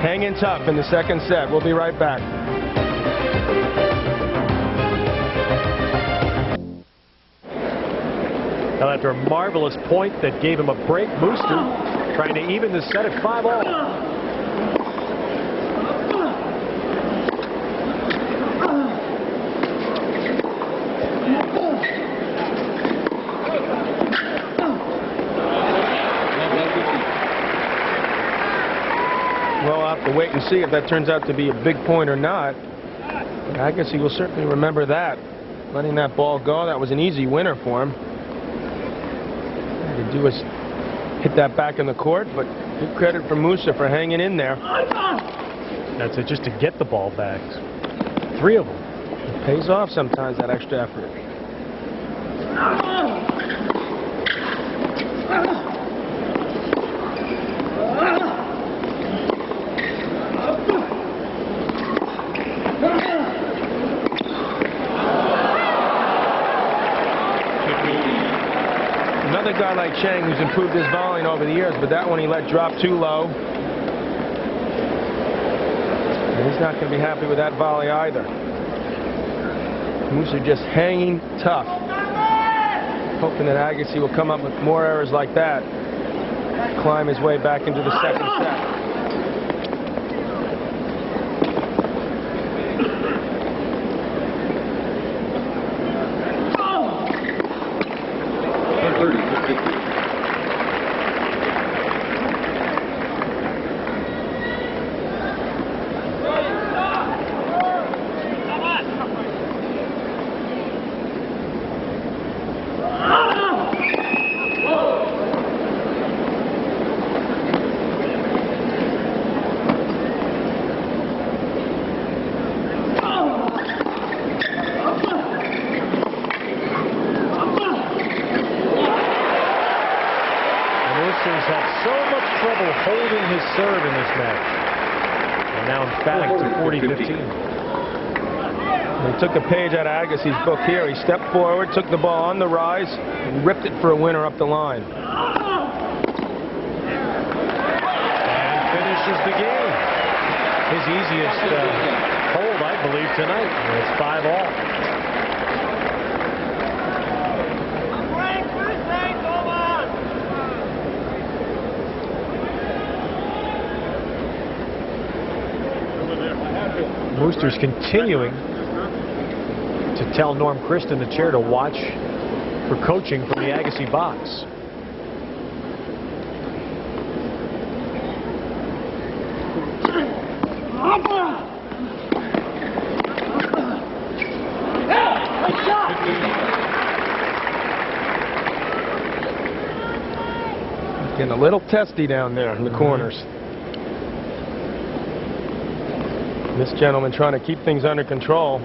Hanging tough in the second set. We'll be right back. Now, after a marvelous point that gave him a break, Muster trying to even the set at 5-all. Well, I'll have to wait and see if that turns out to be a big point or not. I guess he will certainly remember that. Letting that ball go, that was an easy winner for him. All he had to do was hit that back in the court, but good credit for Musa for hanging in there. That's it, just to get the ball back. 3 of them. It pays off sometimes, that extra effort. Another guy like Chang who's improved his volleying over the years, but that one he let drop too low. And he's not going to be happy with that volley either. Musa just hanging tough. Hoping that Agassi will come up with more errors like that. Climb his way back into the second set. Muster's had so much trouble holding his serve in this match. And now emphatic to 40-15. He took a page out of Agassi's book here. He stepped forward, took the ball on the rise, and ripped it for a winner up the line. And finishes the game. His easiest hold, I believe, tonight. And it's 5-all. Muster's continuing to tell Norm Christ in the chair to watch for coaching from the Agassi box. Getting a little testy down there in the corners. This gentleman trying to keep things under control.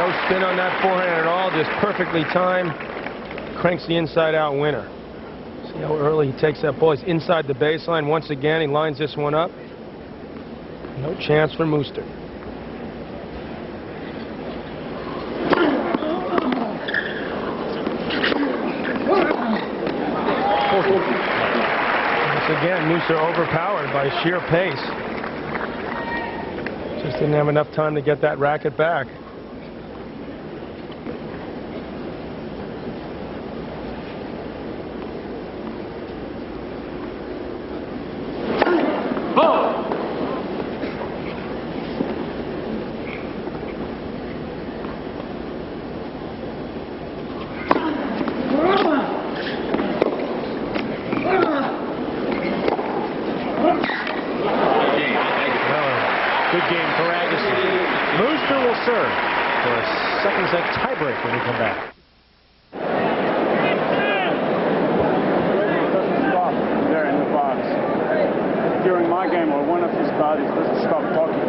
No spin on that forehand at all, just perfectly timed. Cranks the inside out winner. See how early he takes that ball. He's inside the baseline. Once again, he lines this one up. No chance for Mooster. Once again, Mooster overpowered by sheer pace. Just didn't have enough time to get that racket back. Good game for Agassi. Mooster will serve for a second set tiebreak when we come back. Doesn't stop there in the box. During my game, or one of his bodies doesn't stop talking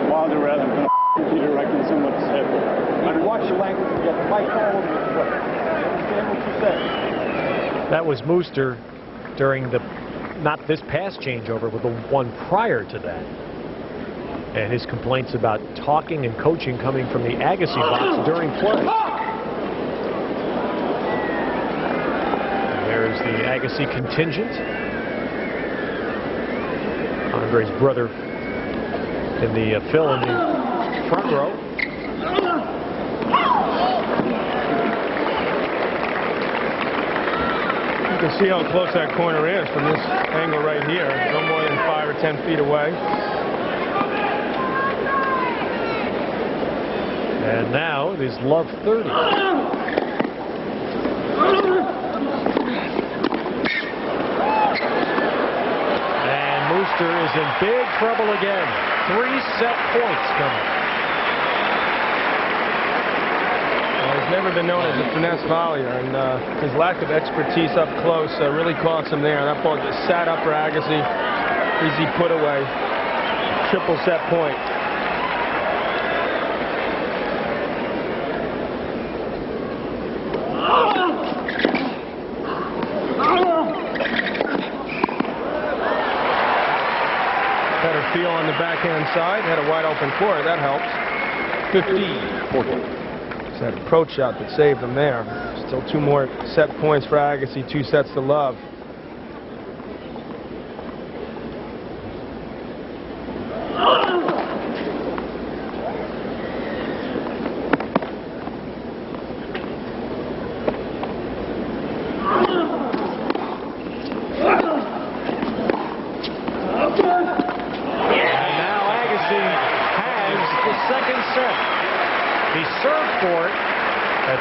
while they're at him. Peter reckons in what's said. And watch your language and get the mic all over the foot. Understand what you said? That was Mooster during the, not this past changeover, but the one prior to that. And his complaints about talking and coaching coming from the Agassi box during play. And there's the Agassi contingent. Andre's brother in the Phil in the front row. You can see how close that corner is from this angle right here. No more than 5 or 10 feet away. And now it is love 30. And Mooster is in big trouble again. 3-set points coming. Well, he's never been known as a finesse volleyer, and his lack of expertise up close really cost him there. That ball just sat up for Agassi. Easy put away. Triple set point. Better feel on the backhand side. Had a wide open court. That helps. 15-14. It's that approach shot that saved them there. Still 2 more set points for Agassi. 2 sets to love. He served for it at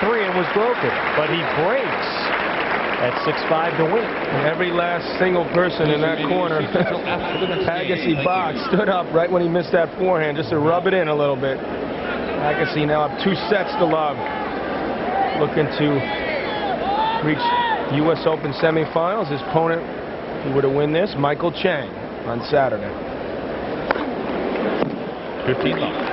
5-3 and was broken, but he breaks at 6-5 to win. And every last single person in that corner, Agassi box, stood up right when he missed that forehand just to rub it in a little bit. Agassi now up 2 sets to love. Looking to reach the U.S. Open semifinals. His opponent, who would have won this, Michael Chang, on Saturday. 15-love.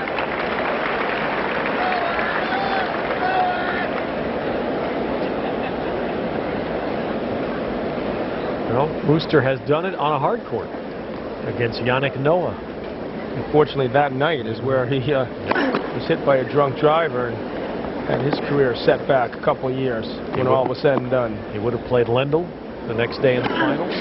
Well, Mooster has done it on a hard court against Yannick Noah. Unfortunately, that night is where he was hit by a drunk driver and had his career set back a couple of years when all was said and done. He would have played Lendl the next day in the finals.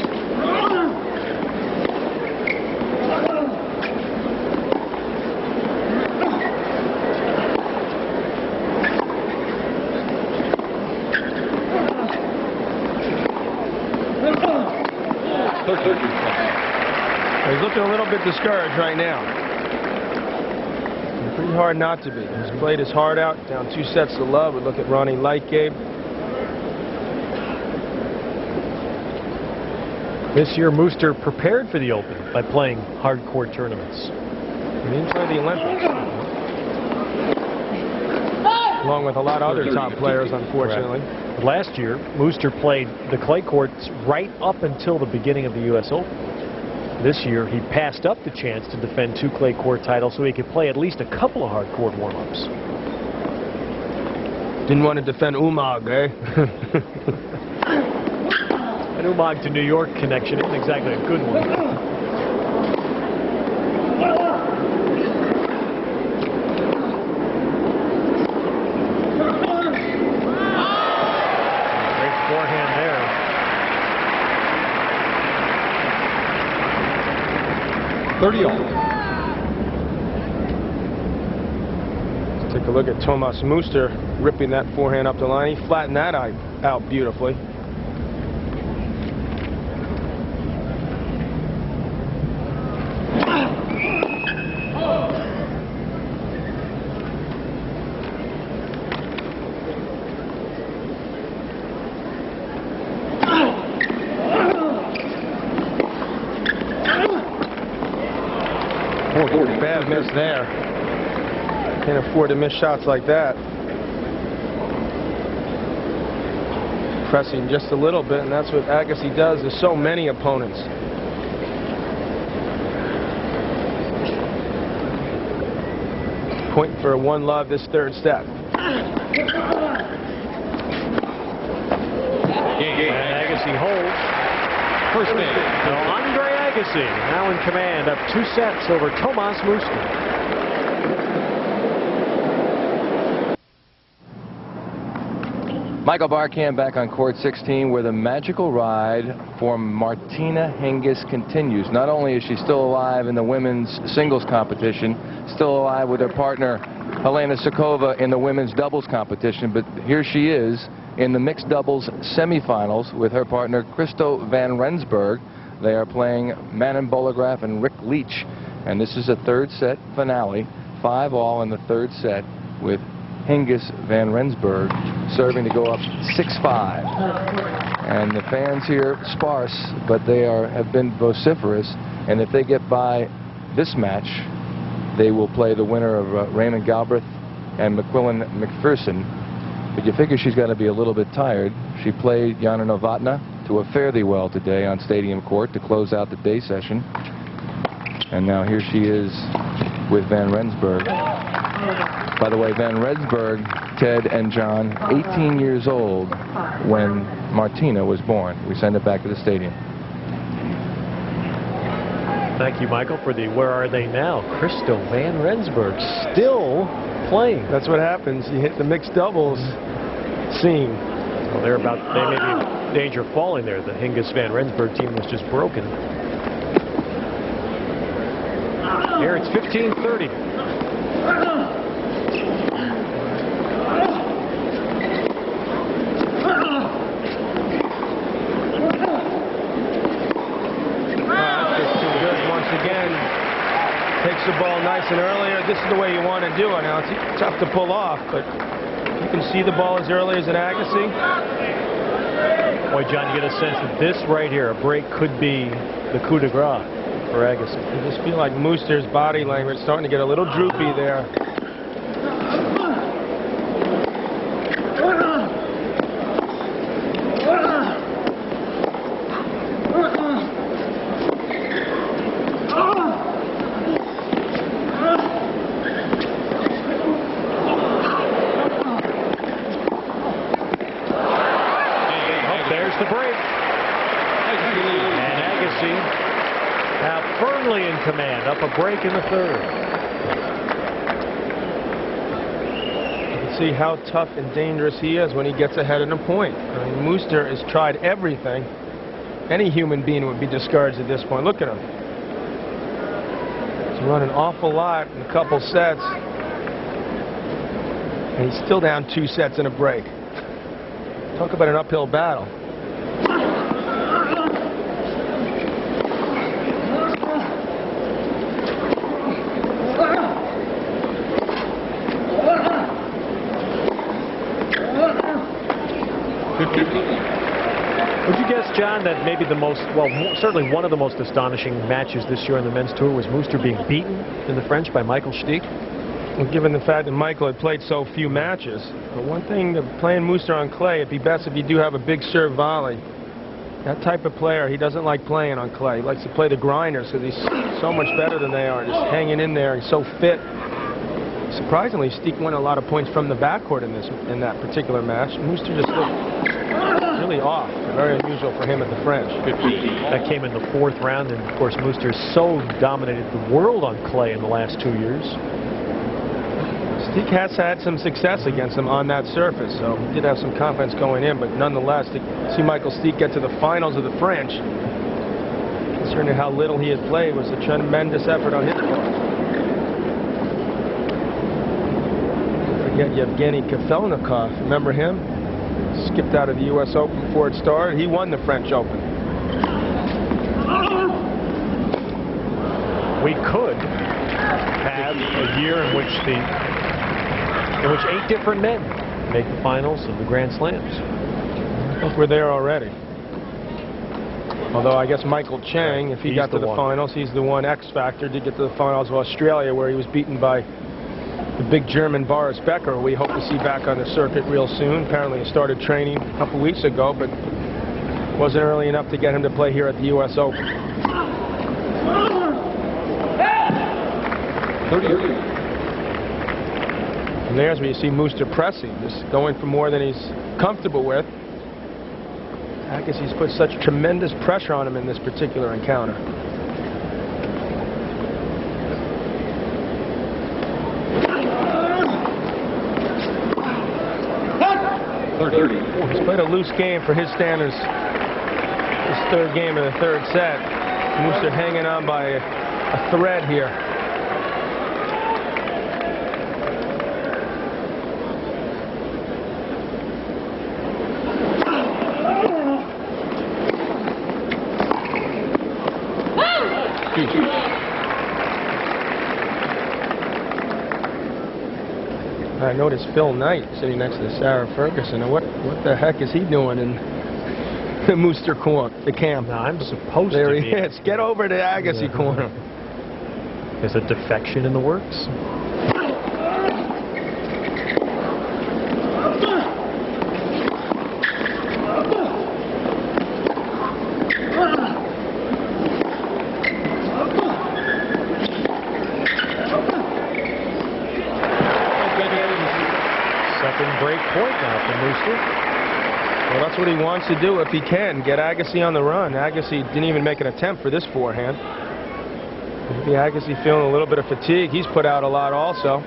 He's looking a little bit discouraged right now. Pretty hard not to be. He's played his heart out, down 2 sets to love. We look at Ronnie Lightgabe. This year, Mooster prepared for the Open by playing hard court tournaments. He didn't play the Olympics. Along with a lot of other top players, unfortunately. Correct. Last year, Mooster played the clay courts right up until the beginning of the U.S. Open. This year, he passed up the chance to defend 2 clay court titles so he could play at least a couple of hard court warm-ups. Didn't want to defend Umag, eh? An Umag to New York connection isn't exactly a good one. Great forehand there. Let's take a look at Thomas Muster ripping that forehand up the line. He flattened that out beautifully. Bad miss there. Can't afford to miss shots like that. Pressing just a little bit, and that's what Agassi does. There's so many opponents. Point for one love this third set. And Agassi holds. First man. Andre Agassi now in command of 2 sets over Thomas Muster. Michael Barkann back on court 16, where the magical ride for Martina Hingis continues. Not only is she still alive in the women's singles competition, still alive with her partner Helena Suková in the women's doubles competition, but here she is in the mixed doubles semifinals with her partner Christo van Rensburg. They are playing Manon Bollegraf and Rick Leach, and this is a third set finale, 5-all in the third set, with Hingis van Rensburg serving to go up 6-5. And the fans here sparse, but they have been vociferous, and if they get by this match, they will play the winner of Raymond Galbraith and McQuillan McPherson. But you figure she's got to be a little bit tired. She played Jana Novotná to a fairly well today on Stadium Court to close out the day session. And now here she is with Van Rensburg. By the way, Van Rensburg, Ted and John, 18 years old when Martina was born. We send it back to the stadium. Thank you, Michael, for the Where Are They Now? Christo van Rensburg still playing. That's what happens. You hit the mixed doubles scene. Well, they may be in danger of falling there. The Hingis van Rensburg team was just broken. Here it's 15-30. Takes the ball nice and earlier. This is the way you want to do it. Now, it's tough to pull off, but you can see the ball as early as an Agassi. Boy, John, you get a sense that this right here, a break, could be the coup de grace for Agassi. I just feel like Muster's body language is starting to get a little droopy there. The break. And Agassi now firmly in command, up a break in the third. You can see how tough and dangerous he is when he gets ahead in a point. I mean, Muster has tried everything. Any human being would be discouraged at this point. Look at him. He's run an awful lot in a couple sets. And he's still down 2 sets in a break. Talk about an uphill battle. Would you guess, John, that maybe the most, well, certainly one of the most astonishing matches this year on the men's tour was Muster being beaten in the French by Michael Stich? Well, given the fact that Michael had played so few matches. But one thing, playing Muster on clay, it'd be best if you do have a big serve volley. That type of player, he doesn't like playing on clay. He likes to play the grinders because he's so much better than they are, just hanging in there. He's so fit. Surprisingly, Steek won a lot of points from the backcourt in that particular match. Mooster just looked really off. Very unusual for him at the French. That came in the 4th round, and of course Mooster so dominated the world on clay in the last 2 years. Steek has had some success against him on that surface, so he did have some confidence going in, but nonetheless, to see Michael Steek get to the finals of the French, considering how little he had played, was a tremendous effort on his part. Forget Yevgeny Kafelnikov. Remember him? Skipped out of the U.S. Open before it started. He won the French Open. We could have a year in which 8 different men make the finals of the Grand Slams. I think we're there already. Although I guess Michael Chang, if he got to the finals, he's the one X factor. Did get to the finals of Australia, where he was beaten by the big German Boris Becker, who we hope to see back on the circuit real soon. Apparently he started training a couple weeks ago, but wasn't early enough to get him to play here at the U.S. Open. And there's where you see Mooster pressing, just going for more than he's comfortable with. Agassi's put such tremendous pressure on him in this particular encounter. He's played a loose game for his standards. His 3rd game of the 3rd set. Mooster hanging on by a thread here. I noticed Phil Knight sitting next to Sarah Ferguson. And what the heck is he doing in the Mooster corner, the camp? No, I'm supposed there to he is. Get over to Agassi corner. There's a defection in the works. Break point now for Mooster. Well, that's what he wants to do if he can. Get Agassi on the run. Agassi didn't even make an attempt for this forehand. Maybe Agassi feeling a little bit of fatigue. He's put out a lot also.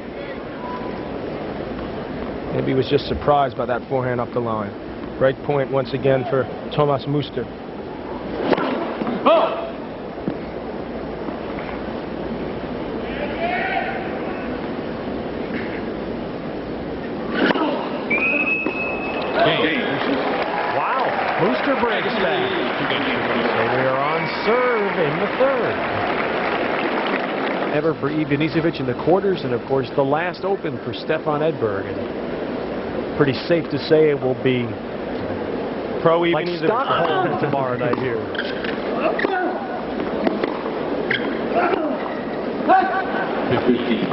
Maybe he was just surprised by that forehand up the line. Break point once again for Thomas Mooster. Oh! Mooster breaks back. So we are on serve in the 3rd. Ever for Ivan Izevich in the quarters, and of course the last Open for Stefan Edberg. And pretty safe to say it will be pro like Stockholm tomorrow night here.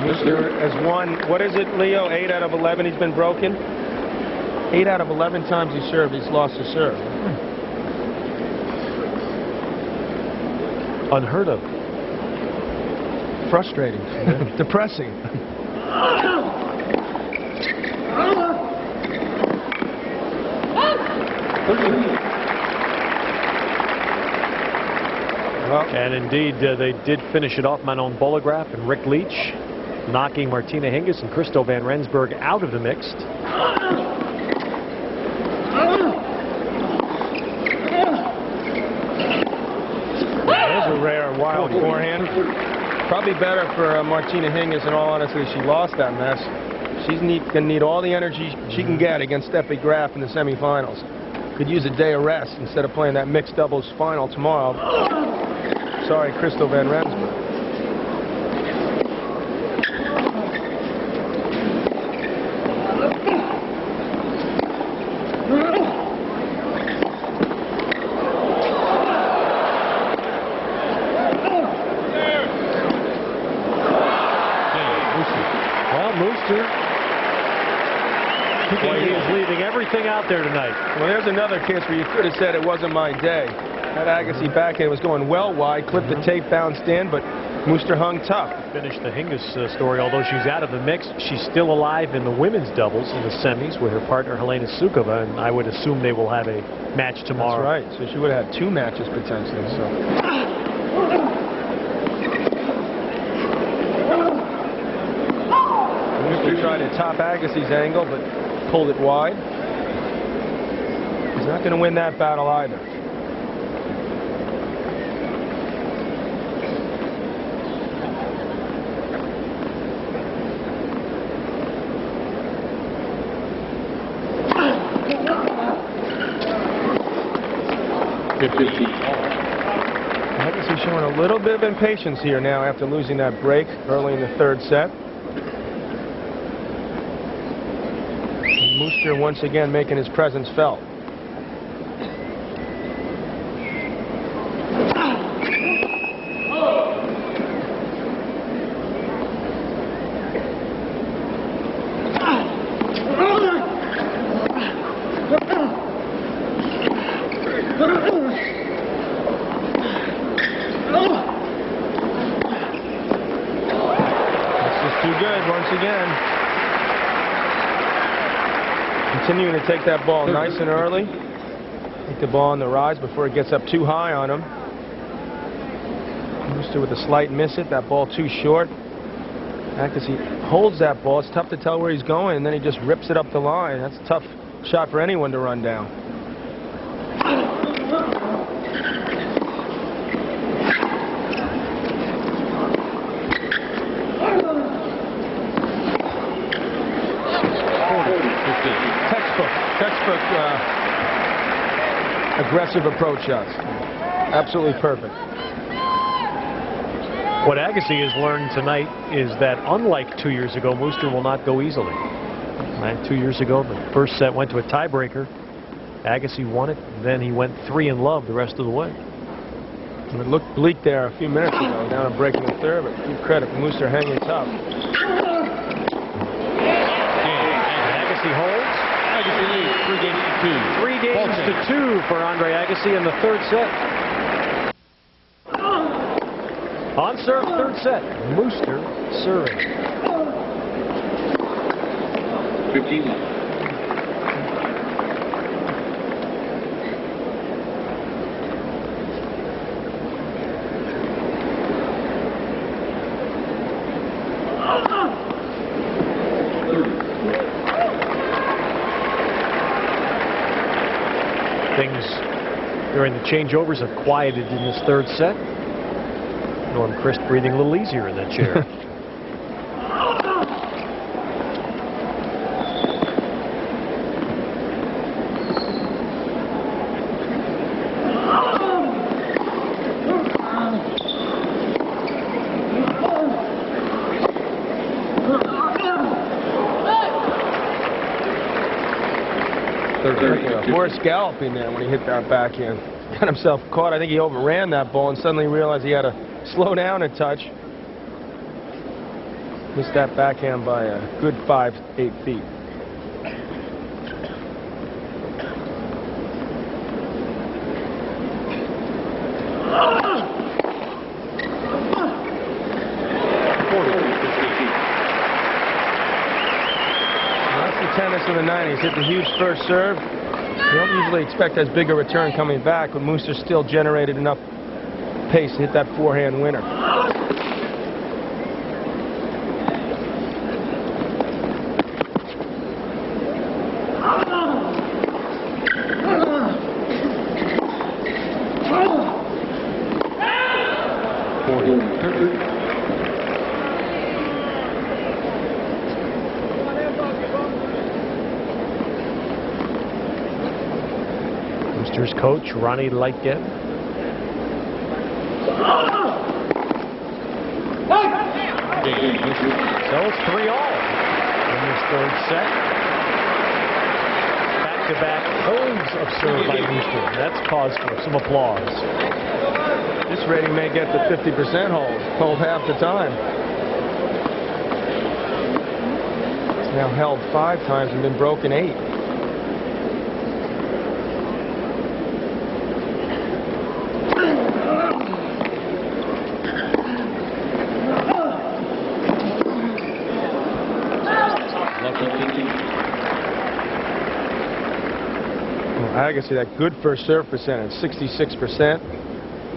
Mooster has won, what is it, Leo? 8 out of 11 he's been broken. 8 out of 11 times he served, he's lost a serve. Unheard of. Frustrating. Depressing. Well, and indeed, they did finish it off. Manon Bollegraf and Rick Leach knocking Martina Hingis and Christo van Rensburg out of the mixed. Rare wild forehand. Probably better for Martina Hingis, in all honesty. She lost that match. She's going to need all the energy she can get against Steffi Graf in the semifinals. Could use a day of rest instead of playing that mixed doubles final tomorrow. Sorry, Christo van Rensburg. Boy, he is leaving everything out there tonight. Well, there's another case where you could have said it wasn't my day. That Agassi backhand was going well wide, clipped the tape, bounced in, but Mooster hung tough. Finish the Hingis story. Although she's out of the mix, she's still alive in the women's doubles in the semis with her partner Helena Sukova, and I would assume they will have a match tomorrow. That's right. So she would have had 2 matches potentially. So. Mooster tried to top Agassi's angle, but pulled it wide. He's not going to win that battle either. Agassi showing a little bit of impatience here now after losing that break early in the 3rd set. Mooster once again making his presence felt. Continuing to take that ball nice and early. Take the ball on the rise before it gets up too high on him. Mooster with a slight miss it. That ball too short. Agassi holds that ball. It's tough to tell where he's going, and then he just rips it up the line. That's a tough shot for anyone to run down. Textbook aggressive approach shots. Absolutely perfect. What Agassi has learned tonight is that unlike 2 years ago, Mooster will not go easily. 2 years ago, the first set went to a tiebreaker. Agassi won it, and then he went 3 in love the rest of the way. It looked bleak there a few minutes ago, down and breaking the 3rd, but give credit, Mooster hanging tough. Agassi holds. Agassi leads 3 games to 2. 3 games to 2 for Andre Agassi in the 3rd set. On serve, 3rd set. Mooster serving. 15. Things during the changeovers have quieted in this 3rd set. Norm Christ breathing a little easier in that chair. More scalloping there when he hit that backhand. Got himself caught. I think he overran that ball and suddenly realized he had to slow down a touch. Missed that backhand by a good 5-8 feet. That's the tennis of the 90s. Hit the huge first serve. You don't usually expect as big a return coming back, but Mooster still generated enough pace to hit that forehand winner. Mooster's coach, Ronnie Lightgeb. So it's 3-all in this 3rd set. Back-to-back holds of serve by Mooster. That's cause for some applause. This rating may get to 50% hold half the time. It's now held 5 times and been broken 8. Well, Agassi, that good first serve percentage, 66%.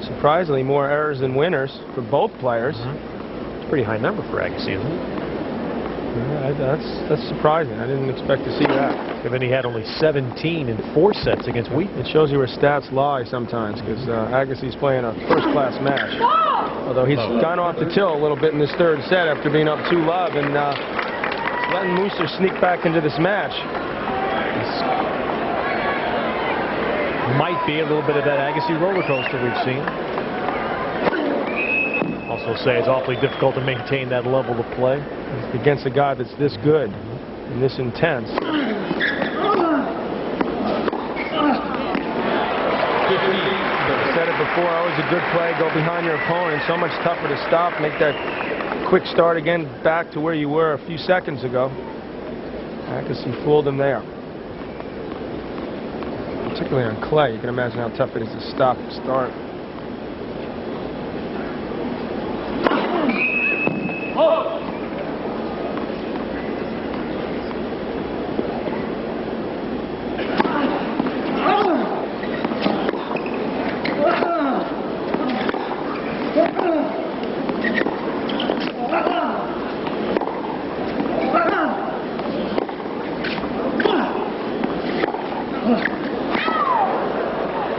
Surprisingly, more errors than winners for both players. It's a pretty high number for Agassi, isn't it? Yeah, that's surprising. I didn't expect to see that. Given he had only 17 in 4 sets against Wheaton. It shows you where stats lie sometimes, because Agassi's playing a first-class match. Although he's gone off the till a little bit in this third set after being up 2-love, and letting Muster sneak back into this match. Might be a little bit of that Agassi roller coaster we've seen. Also say it's awfully difficult to maintain that level of play against a guy that's this good and this intense. I said it before, always a good play, go behind your opponent. So much tougher to stop, make that quick start again back to where you were a few seconds ago. Agassi fooled him there. Particularly on clay, you can imagine how tough it is to stop and start.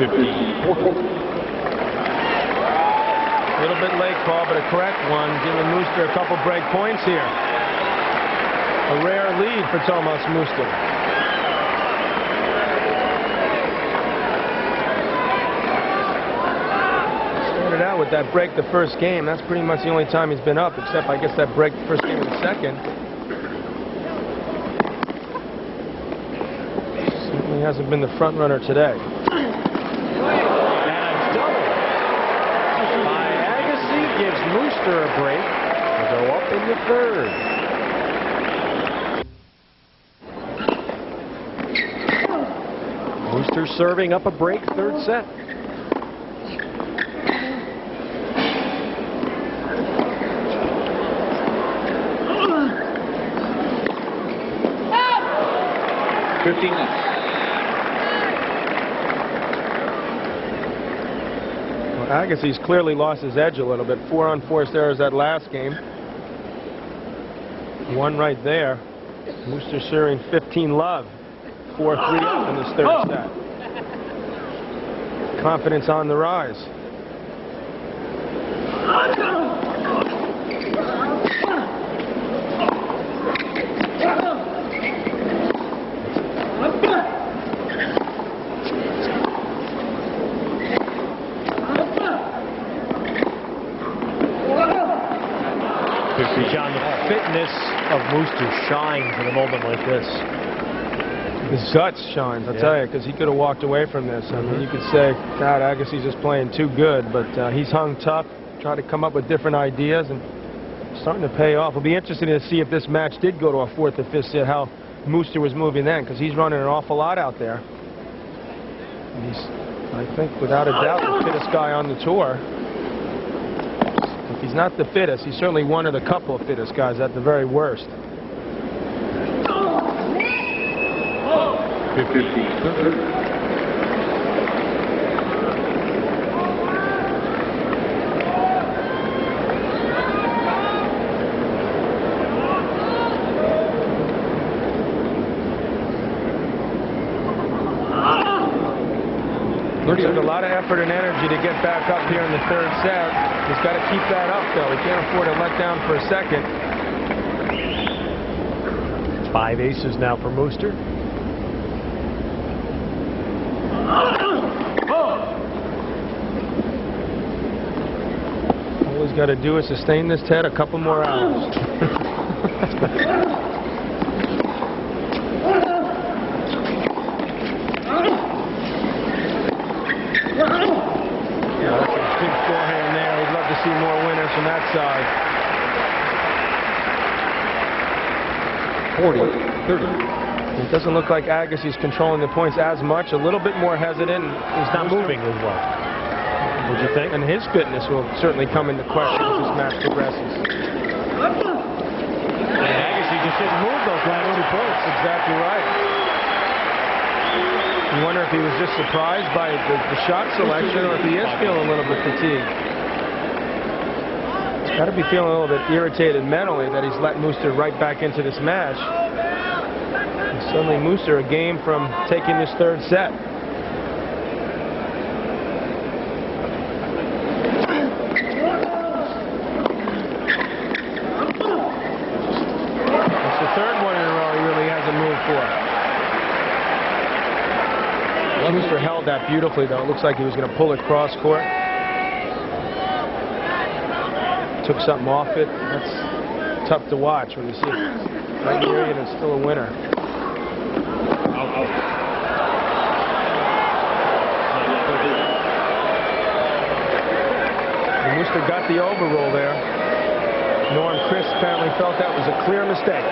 A little bit late call, but a correct one, giving Muster a couple break points here. A rare lead for Thomas Muster. Started out with that break the first game. That's pretty much the only time he's been up, except I guess that break the first game of the second. Certainly hasn't been the front runner today. Gives Muster a break to go up in the third. Muster serving up a break, third set. Agassi's clearly lost his edge a little bit. 4 unforced errors that last game. One right there. Muster serving 15-love. 4-3 up in this third set. Confidence on the rise. John, the fitness of Muster shines in a moment like this. His guts shines, I'll tell you, because he could have walked away from this. I mean, you could say, God, Agassi's just playing too good, but he's hung tough, tried to come up with different ideas, and starting to pay off. It'll be interesting to see if this match did go to a 4th or 5th set, how Muster was moving then, because he's running an awful lot out there. And he's, I think, without a doubt, the fittest guy on the tour. If he's not the fittest, he's certainly one of the couple of fittest guys at the very worst. 50. It took a lot of effort and energy to get back up here in the third set. He's got to keep that up, though. He can't afford to let down for a second. 5 aces now for Muster. All he's got to do is sustain this, Ted, a couple more hours. See more winners from that side. 40-30. It doesn't look like Agassi's controlling the points as much. A little bit more hesitant. He's not moving as well. Would you think? And his fitness will certainly come into question as this match progresses. And Agassi just didn't move those last 2 points. Exactly right. You wonder if he was just surprised by the shot selection or if he is feeling a little bit fatigued. He's got to be feeling a little bit irritated mentally that he's let Mooster right back into this match. And suddenly Mooster a game from taking this third set. It's the third one in a row he really hasn't moved for. Mooster held that beautifully, though. It looks like he was going to pull it cross court. Took something off it. That's tough to watch when you see it right here and it's still a winner. And Mooster got the overrule there. Norm Chris apparently felt that was a clear mistake.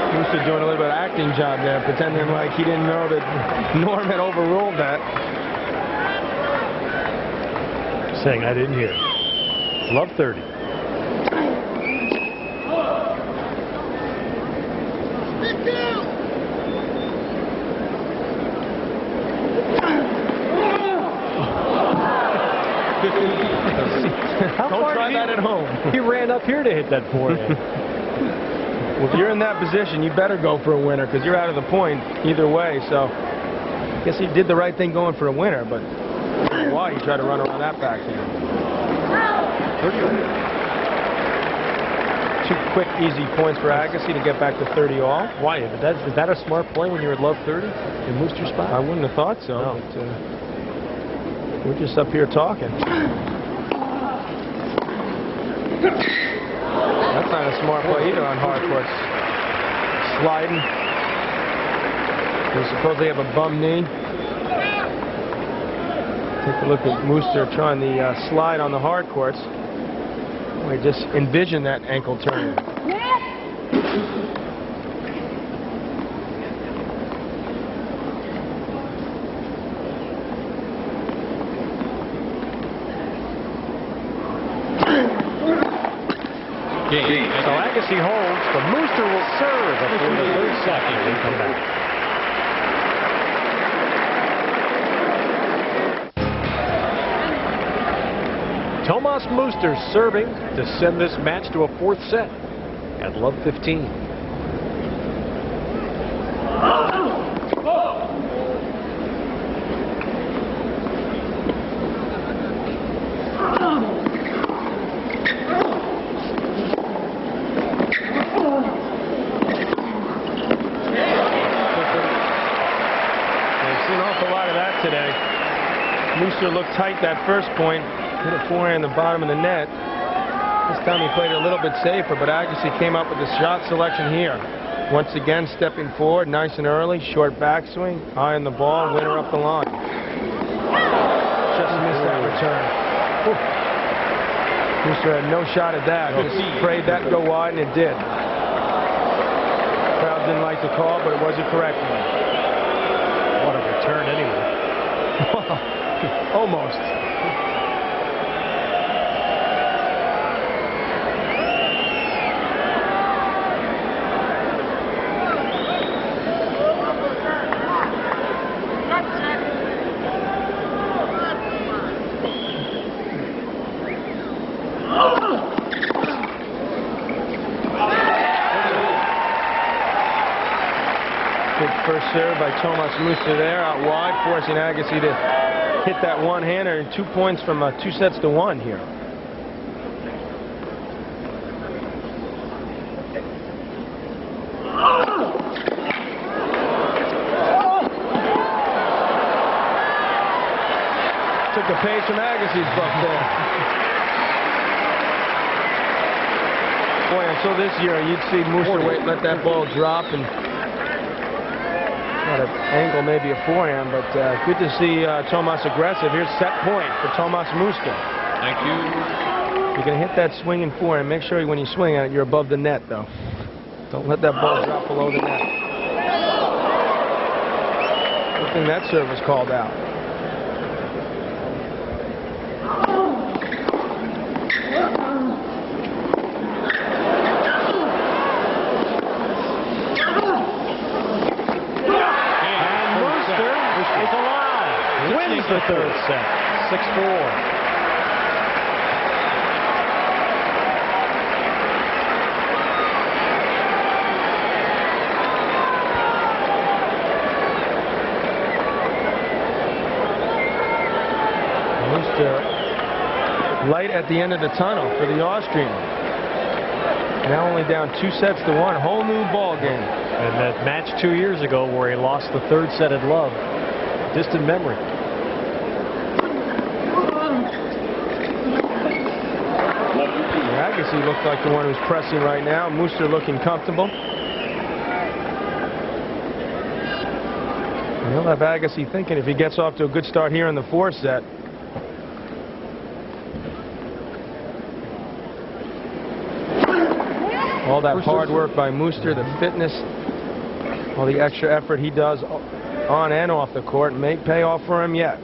Mooster doing a little bit of acting job there, pretending like he didn't know that Norm had overruled that. Saying I didn't hear. Love 30. Don't try that at home. He ran up here to hit that forehand. Well, if you're in that position, you better go for a winner because you're out of the point either way. So I guess he did the right thing going for a winner, but I don't know why he tried to run around that backhand. 2 quick, easy points for Agassi to get back to 30 all. Why? Is that a smart play when you're at love 30 in Mooster's spot? I wouldn't have thought so. No. But, we're just up here talking. That's not a smart play either on hard courts. Sliding. They supposedly have a bum knee. Take a look at Mooster trying the slide on the hard courts. We just envision that ankle turn. So Agassi holds, but Mooster will serve before the third set and come back. Tomas Mooster serving to send this match to a 4th set at love 15. Today. Mooster looked tight that first point, hit a forehand in the bottom of the net. This time he played a little bit safer, but Agassi came up with the shot selection here. Once again, stepping forward, nice and early, short backswing, eye on the ball, winner up the line. Just missed that return. Mooster had no shot at that. Just prayed that go wide, and it did. Crowd didn't like the call, but it was a correct one. What a return anyway. Almost. Good first serve by Tomas Mooster there, out wide, forcing Agassi to hit that one-hander, and 2 points from 2 sets to 1 here. Took a page from Agassi's book there. Boy, until this year, you'd see Mooster let that ball drop and not an angle, maybe a forehand, but good to see Tomas aggressive. Here's set point for Tomas Mooster. Thank you. You're going to hit that swinging forehand. Make sure when you swing at it, you're above the net, though. Don't let that ball drop below the net. Good thing that serve was called out. Wins the third set, 6-4. Light at the end of the tunnel for the Austrian. Now only down 2-1, whole new ball game. And that match 2 years ago where he lost the third set at love, distant memory. Agassi looked like the one who's pressing right now. Muster looking comfortable. And he'll have Agassi thinking if he gets off to a good start here in the fourth set. All that hard work by Muster, the fitness, all the extra effort he does on and off the court may pay off for him yet.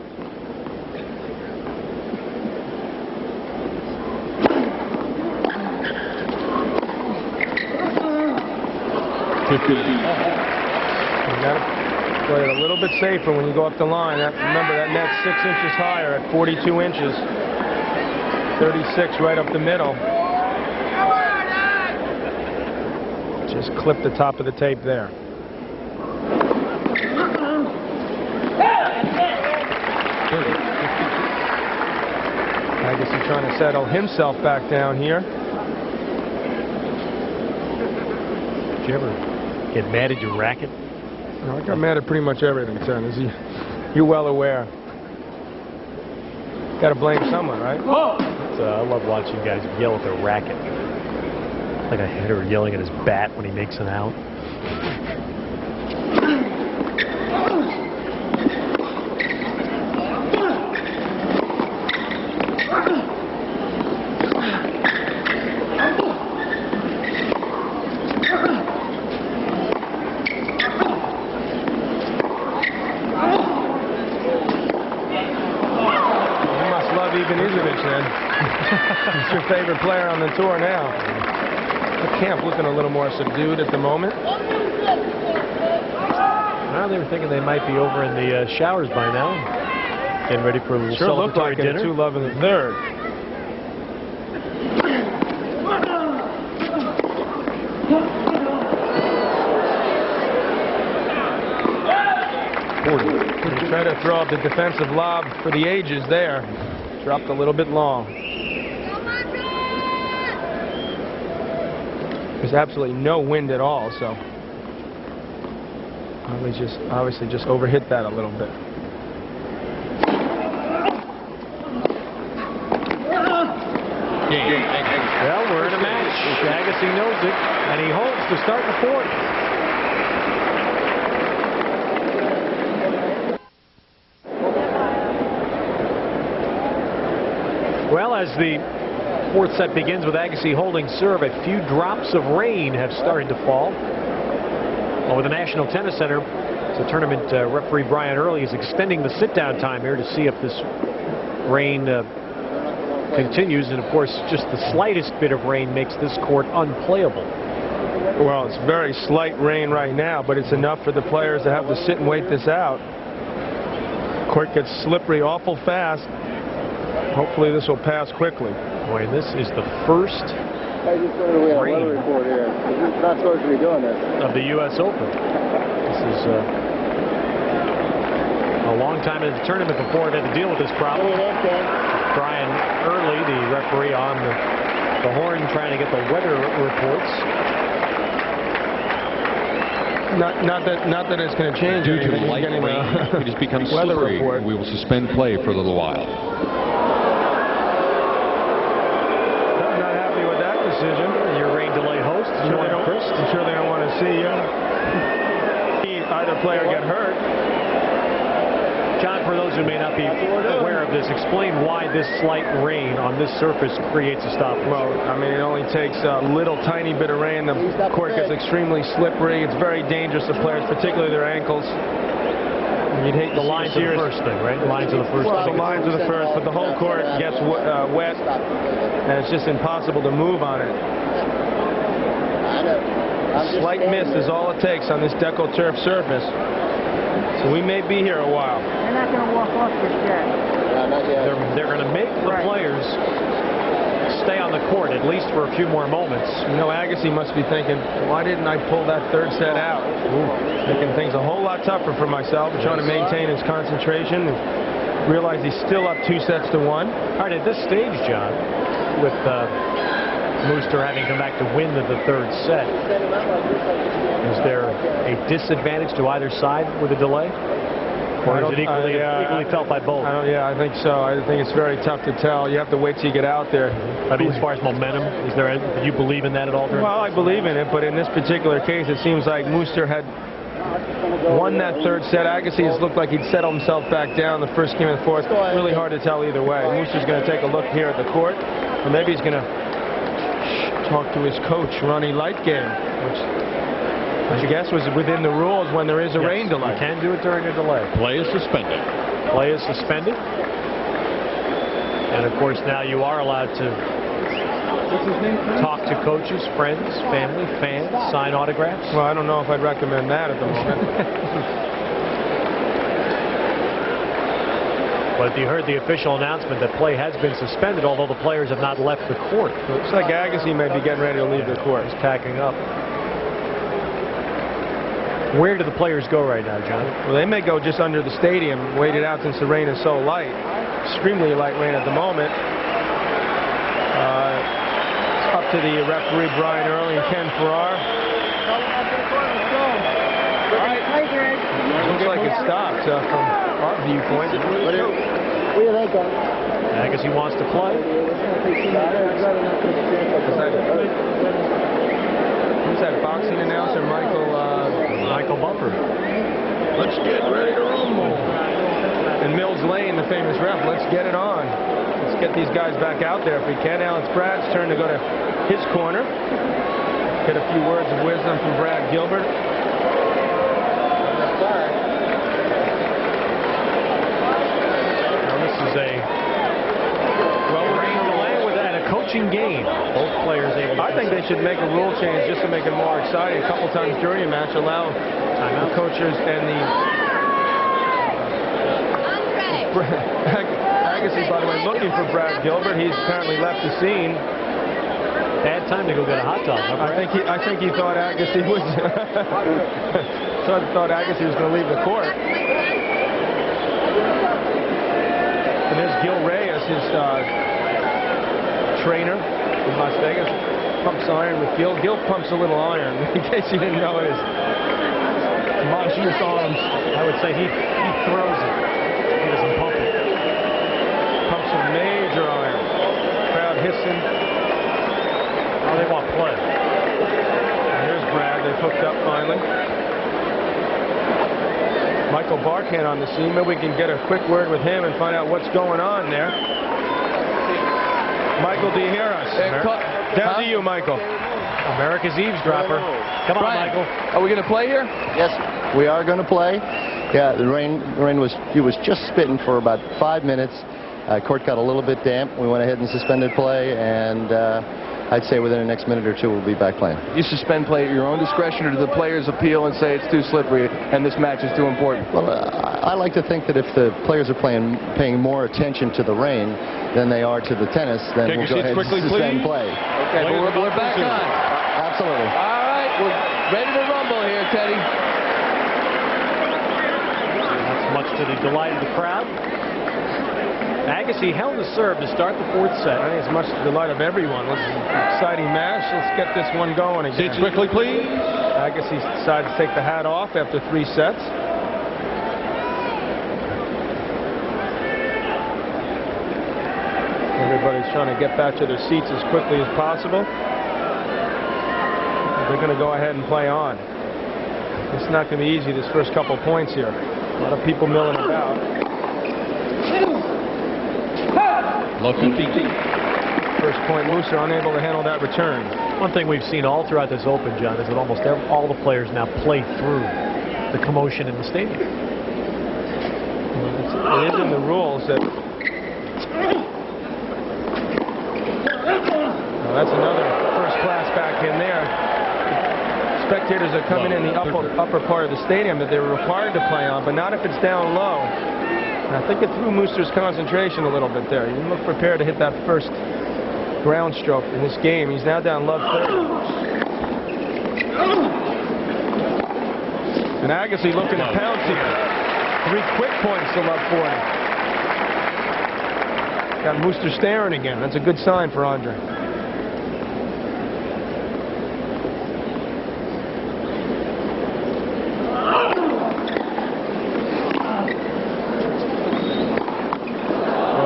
You got to play it a little bit safer when you go up the line. Remember, that net's 6 inches higher at 42 inches. 36 right up the middle. Just clip the top of the tape there. Agassi trying to settle himself back down here. Did you ever get mad at your racket? No, I got mad at pretty much everything, son. You're well aware. Got to blame someone, right? I love watching guys yell at their racket. Like a hitter yelling at his bat when he makes an out. He's your favorite player on the tour now. The camp looking a little more subdued at the moment. Well, they were thinking they might be over in the showers by now. Getting ready for a little sure looked like dinner. 2-love in the third. He tried to throw up the defensive lob for the ages there. Dropped a little bit long. There's absolutely no wind at all, so obviously just overhit that a little bit. Well, we're in a match. Agassi knows it, and he holds to start the fourth. Well, as the fourth set begins with Agassi holding serve, a few drops of rain have started to fall. Over the National Tennis Center, the tournament referee Brian Early is extending the sit-down time here to see if this rain continues. And, of course, just the slightest bit of rain makes this court unplayable. Well, it's very slight rain right now, but it's enough for the players to have to sit and wait this out. Court gets slippery awful fast. Hopefully this will pass quickly. Boy, this is the first rain report here. He's not supposed to be doing this. Of the U.S. Open. This is a long time in the tournament before it had to deal with this problem. Brian Early, the referee, on the horn trying to get the weather reports. Not that it's going to change. Due to light rain, it has become slippery. We will suspend play for a little while. Decision. Your rain delay host, I'm sure they don't want to see either player get hurt. John, for those who may not be aware of this, explain why this slight rain on this surface creates a stoppage. Well, I mean, it only takes a little tiny bit of rain. The court gets extremely slippery. It's very dangerous to players, particularly their ankles. You'd hate The lines are the first thing, right? The lines are the first Well, thing. the lines are the first, but the whole court gets wet, and it's just impossible to move on it. Slight miss is all it takes on this DecoTurf surface. So we may be here a while. They're not going to walk off this yet. They're going to make the players stay on the court at least for a few more moments. You know, Agassi must be thinking, why didn't I pull that third set out? Making things a whole lot tougher for myself, trying to maintain his concentration. And realize he's still up 2-1. All right, at this stage, John, with Mooster having come back to win the third set, is there a disadvantage to either side with a delay? Or is it equally felt by both? I think so. I think it's very tough to tell. You have to wait till you get out there. I mean, as far as momentum, do you believe in that at all? Well, I believe in it, but in this particular case, it seems like Mooster had won that third set. Agassi has looked like he'd settle himself back down the first game and the fourth. Really hard to tell either way. Mooster's going to take a look here at the court, or maybe he's going to talk to his coach, Ronnie Lightgame, which I guess was within the rules when there is a rain delay. You can do it during a delay. Play is suspended. Play is suspended. And of course now you are allowed to talk to coaches, friends, family, fans, sign autographs. Well, I don't know if I'd recommend that at the moment. But you heard the official announcement that play has been suspended, although the players have not left the court. Looks like Agassi may be getting ready to leave the court. He's packing up. Where do the players go right now, John? Well, they may go just under the stadium, wait it out since the rain is so light. Extremely light rain at the moment. It's up to the referee, Brian Early and Ken Farrar. Looks like it stopped from our viewpoint. What do you think of? Agassi wants to play. Who's that boxing announcer, Michael Buffer. Let's get ready to rumble. And Mills Lane, the famous ref, let's get it on. Let's get these guys back out there if we can. Alan Spratt's turn to go to his corner. Get a few words of wisdom from Brad Gilbert. Now this is a rain delay and a coaching game. Both players able to I think they should make a rule change just to make it more exciting. A couple times during a match, allow the coaches and the Agassi, by the way, looking for Brad Gilbert. He's apparently left the scene. Bad time to go get a hot dog. I think he thought Agassi was thought Agassi was going to leave the court. And there's Gil Reyes, his trainer in Las Vegas. Pumps iron with Gil. Gil pumps a little iron, in case you didn't know it. Monstrous arms. I would say he throws it. He doesn't pump it. Pumps some major iron. Crowd hissing. Oh, they want play. And here's Brad. They've hooked up finally. Michael Barkan on the scene. Maybe we can get a quick word with him and find out what's going on there. Michael, do you hear us? Down to you, Michael. America's eavesdropper. Come on, Brian, Michael. Are we going to play here? Yes, we are going to play. Yeah, the rain was just spitting for about 5 minutes. Court got a little bit damp. We went ahead and suspended play, and I'd say within the next minute or two we'll be back playing. You suspend play at your own discretion, or do the players appeal and say it's too slippery and this match is too important? Well, I like to think that if the players are paying more attention to the rain than they are to the tennis, then we'll go ahead and suspend play. Okay, but we're back on. Absolutely. All right, we're ready to rumble here, Teddy. That's much to the delight of the crowd. Agassi held the serve to start the fourth set. I think it's much to the delight of everyone. This is an exciting match. Let's get this one going again. Seats quickly, please. Agassi decided to take the hat off after 3 sets. Everybody's trying to get back to their seats as quickly as possible. They're going to go ahead and play on. It's not going to be easy this first couple points here. A lot of people milling about. Local feet. First point, Mooster unable to handle that return. One thing we've seen all throughout this Open, John, is that almost all the players now play through the commotion in the stadium. It is in the rules that... That's another first class back in there. Spectators are coming in the upper part of the stadium that they were required to play on, but not if it's down low. And I think it threw Mooster's concentration a little bit there. He didn't look prepared to hit that first ground stroke in this game. He's now down love 30. And Agassi looking to pounce here. 3 quick points to love 40. Got Mooster staring again. That's a good sign for Andre.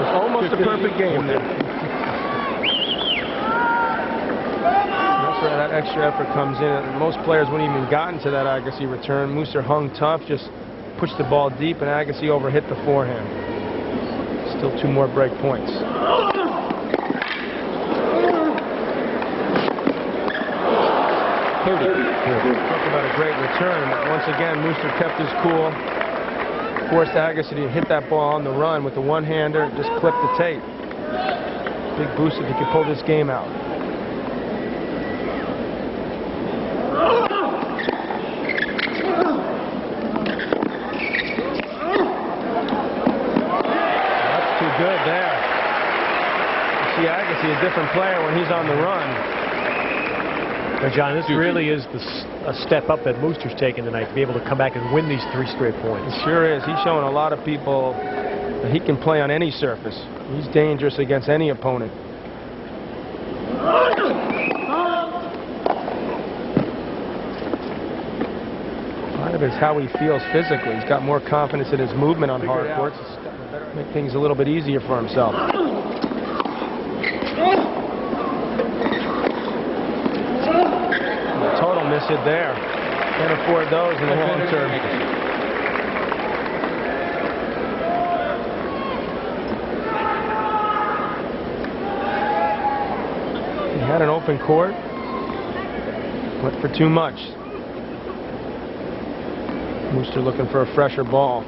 Almost a perfect game there. That's where that extra effort comes in. Most players wouldn't even gotten to that Agassi return. Mooster hung tough, just pushed the ball deep, and Agassi overhit the forehand. Still 2 more break points. Talk about a great return. Once again, Mooster kept his cool. Forced Agassi to hit that ball on the run with the one-hander, just clipped the tape. Big boost if he could pull this game out. That's too good there. You see Agassi, a different player when he's on the run. Now, John, this really is a step up that Mooster's taken tonight to be able to come back and win these 3 straight points. It sure is. He's showing a lot of people that he can play on any surface. He's dangerous against any opponent. Part of it is how he feels physically. He's got more confidence in his movement on hard courts. Make things a little bit easier for himself. Miss it there. Can't afford those in the long term. He had an open court, went for too much. Mooster looking for a fresher ball.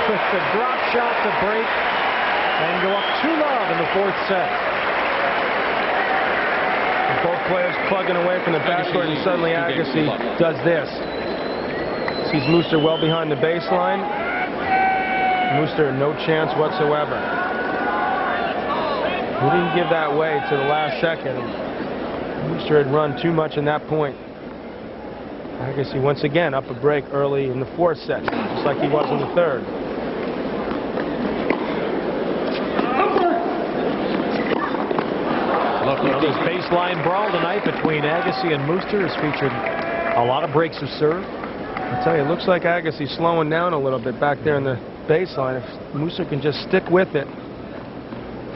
With the drop shot to break and go up 2-love in the 4th set. And both players plugging away from the backcourt, and suddenly Agassi does this. Sees Mooster well behind the baseline. Mooster no chance whatsoever. He didn't give that way to the last second. Mooster had run too much in that point. Agassi once again up a break early in the 4th set, just like he was in the 3rd. This baseline brawl tonight between Agassi and Mooster has featured a lot of breaks of serve. I tell you, it looks like Agassi's slowing down a little bit back there in the baseline. If Mooster can just stick with it,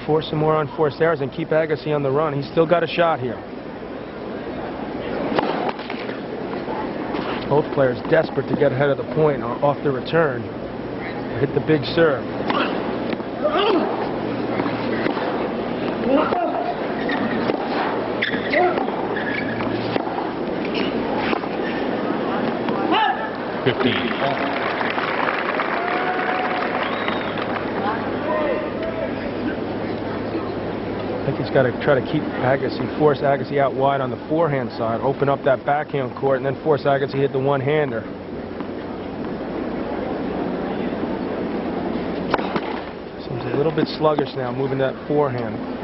force some more unforced errors, and keep Agassi on the run, he's still got a shot here. Both players desperate to get ahead of the point off the return. Hit the big serve. I think he's got to try to keep Agassi, force Agassi out wide on the forehand side, open up that backhand court, and then force Agassi to hit the one-hander. Seems a little bit sluggish now, moving that forehand.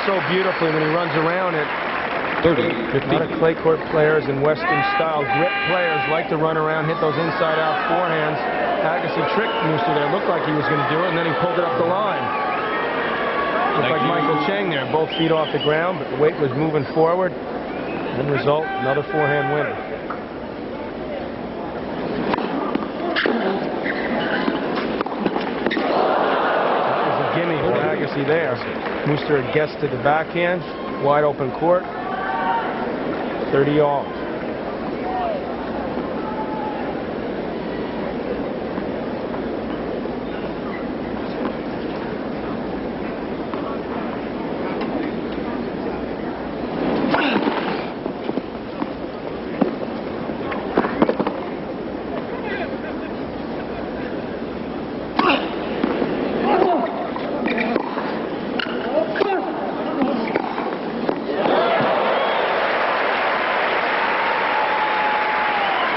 so beautifully when he runs around it. 30, 50. A lot of clay court players and Western style grip players like to run around, hit those inside out forehands. Agassi tricked Muster there. Looked like he was going to do it, and then he pulled it up the line. Looked like Michael Chang there, both feet off the ground, but the weight was moving forward. End result, another forehand winner. That was a gimme for Agassi there. Muster gets to the backhand, wide open court. 30 all.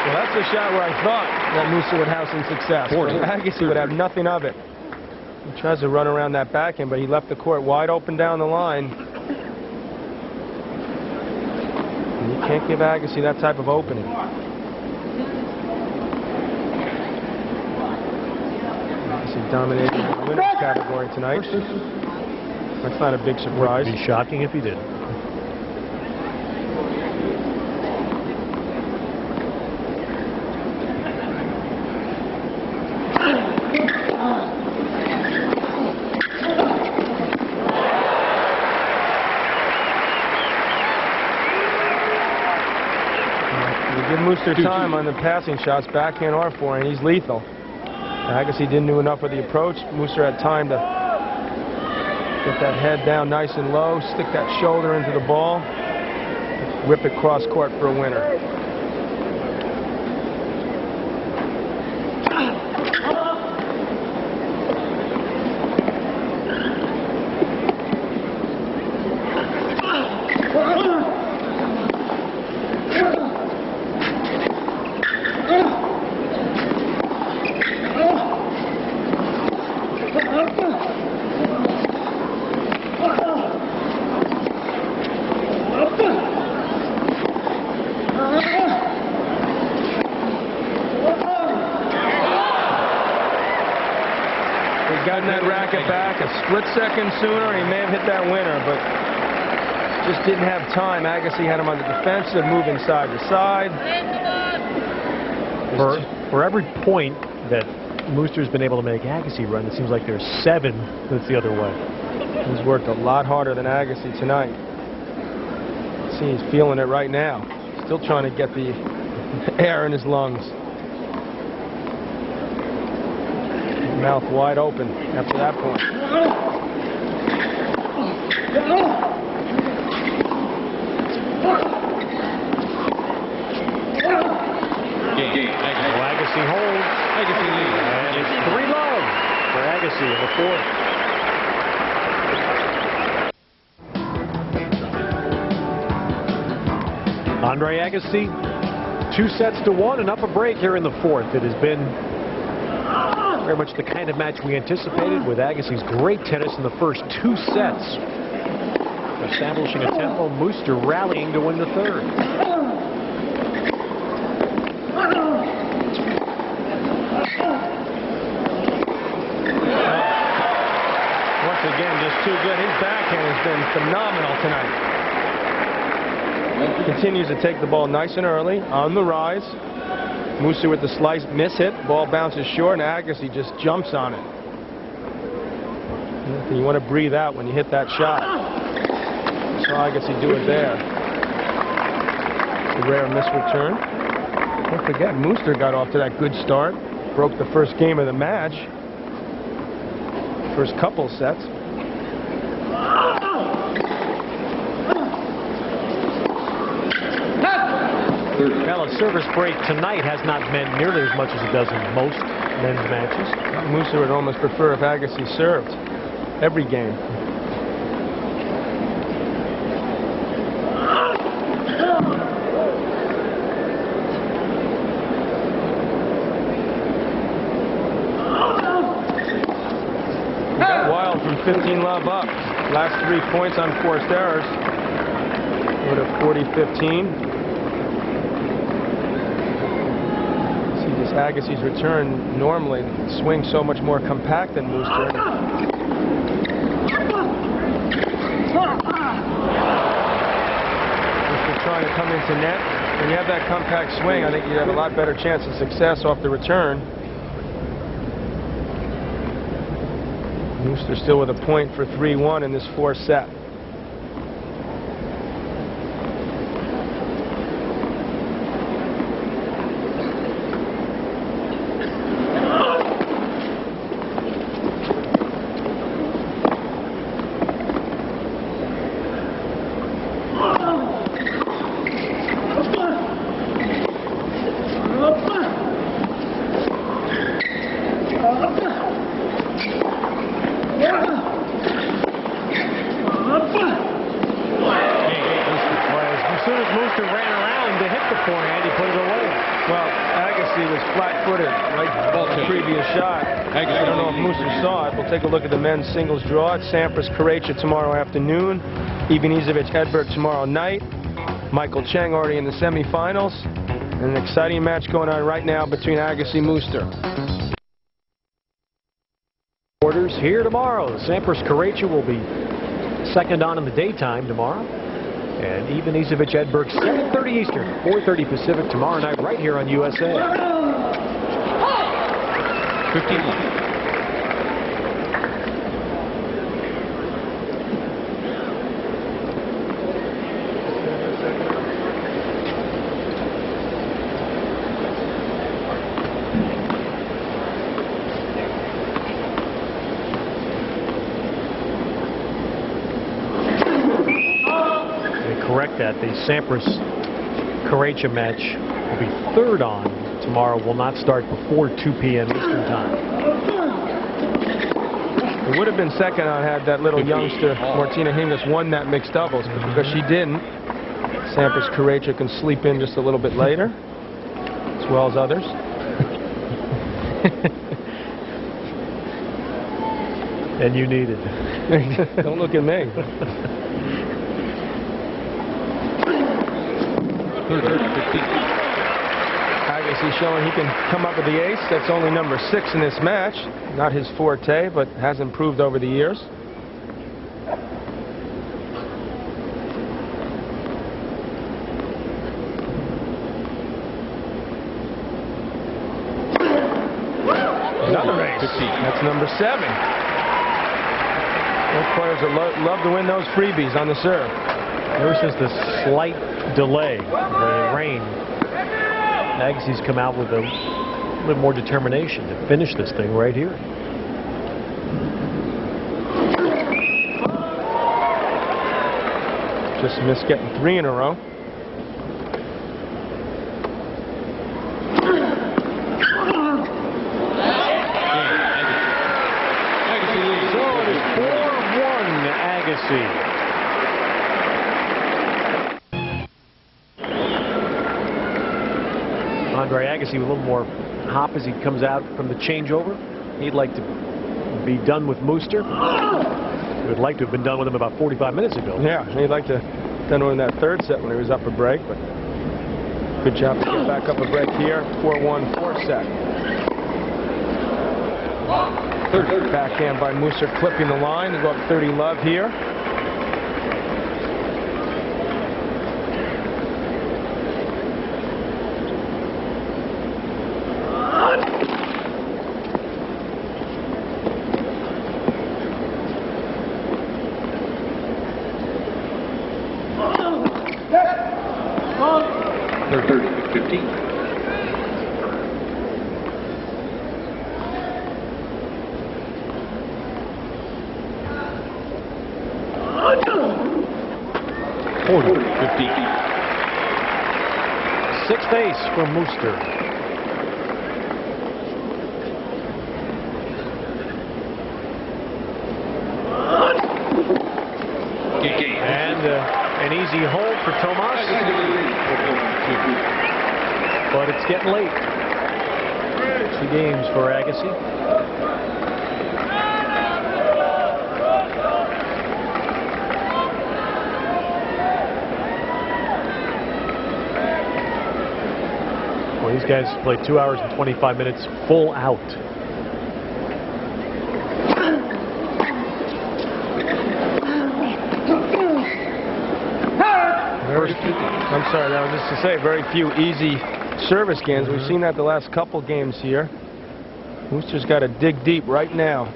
That's a shot where I thought that Muster would have some success. Agassi would have nothing of it. He tries to run around that backhand, but he left the court wide open down the line. And you can't give Agassi that type of opening. Agassi dominated the winners category tonight. That's not a big surprise. It'd be shocking if he did. Give Muster time on the passing shots, backhand or forehand. He's lethal. Agassi didn't do enough with the approach. Muster had time to get that head down nice and low, stick that shoulder into the ball, whip it cross court for a winner. Gotten that racket back a split second sooner, he may have hit that winner, but just didn't have time. Agassi had him on the defensive, moving side to side. For every point that Muster's been able to make Agassi run, it seems like there's 7 that's the other way. He's worked a lot harder than Agassi tonight. See, he's feeling it right now. Still trying to get the air in his lungs. Mouth wide open after that point. Agassi holds. Agassi leads. And it's 3-love for Agassi in the 4th. Andre Agassi, 2-1 and up a break here in the 4th. It has been very much the kind of match we anticipated, with Agassi's great tennis in the first 2 sets. Establishing a tempo, Muster rallying to win the 3rd. Once again, just too good. His backhand has been phenomenal tonight. Continues to take the ball nice and early, on the rise. Muster with the slice miss hit, ball bounces short, and Agassi just jumps on it. You want to breathe out when you hit that shot. Saw Agassi do it there. It's a rare miss return. Don't forget, Muster got off to that good start, broke the first game of the match, first couple sets. Well, a service break tonight has not meant nearly as much as it does in most men's matches. Muster would almost prefer if Agassi served every game. He got wild from 15-love up. Last 3 points on forced errors. Go to 40-15. See this Agassi's return normally swings so much more compact than Mooster. Mooster trying to come into net. When you have that compact swing, I think you have a lot better chance of success off the return. Mooster still with a point for 3-1 in this 4th set. Take a look at the men's singles draw. It's Sampras Khuraicha tomorrow afternoon. Ivanisevic Edberg tomorrow night. Michael Chang already in the semifinals. And an exciting match going on right now between Agassi and Mooster. Orders here tomorrow. Sampras Khuraicha will be second on in the daytime tomorrow. And Ivanisevic Edberg 7:30 Eastern, 4:30 Pacific tomorrow night right here on USA. 15. That the Sampras Khuraicha match will be third on tomorrow, will not start before 2 p.m. Eastern time. It would have been second on had that little youngster Martina Hingis won that mixed doubles, but because she didn't, Sampras Khuraicha can sleep in just a little bit later, as well as others. And you need it. Don't look at me. Agassi showing he can come up with the ace. That's only number 6 in this match. Not his forte, but has improved over the years. Another ace. That's number 7. Those players that love to win those freebies on the serve. Ever since the slight delay, the rain, Agassi's come out with a little more determination to finish this thing right here. Just missed getting 3 in a row. So it is 4-1 Agassi. Andre Agassi with a little more hop as he comes out from the changeover. He'd like to be done with Mooster. He would like to have been done with him about 45 minutes ago. Yeah, he'd like to have done in that 3rd set when he was up a break, but good job to get back up a break here. 4-1 4th set. Backhand by Mooster clipping the line to go up 30 love here. Sixth ace for Mooster. And an easy hold for Tomas. But it's getting late. 2 games for Agassi. These guys play 2 hours and 25 minutes full out. I'm sorry, that was just to say, very few easy service games. We've seen that the last couple games here. Mooster's got to dig deep right now.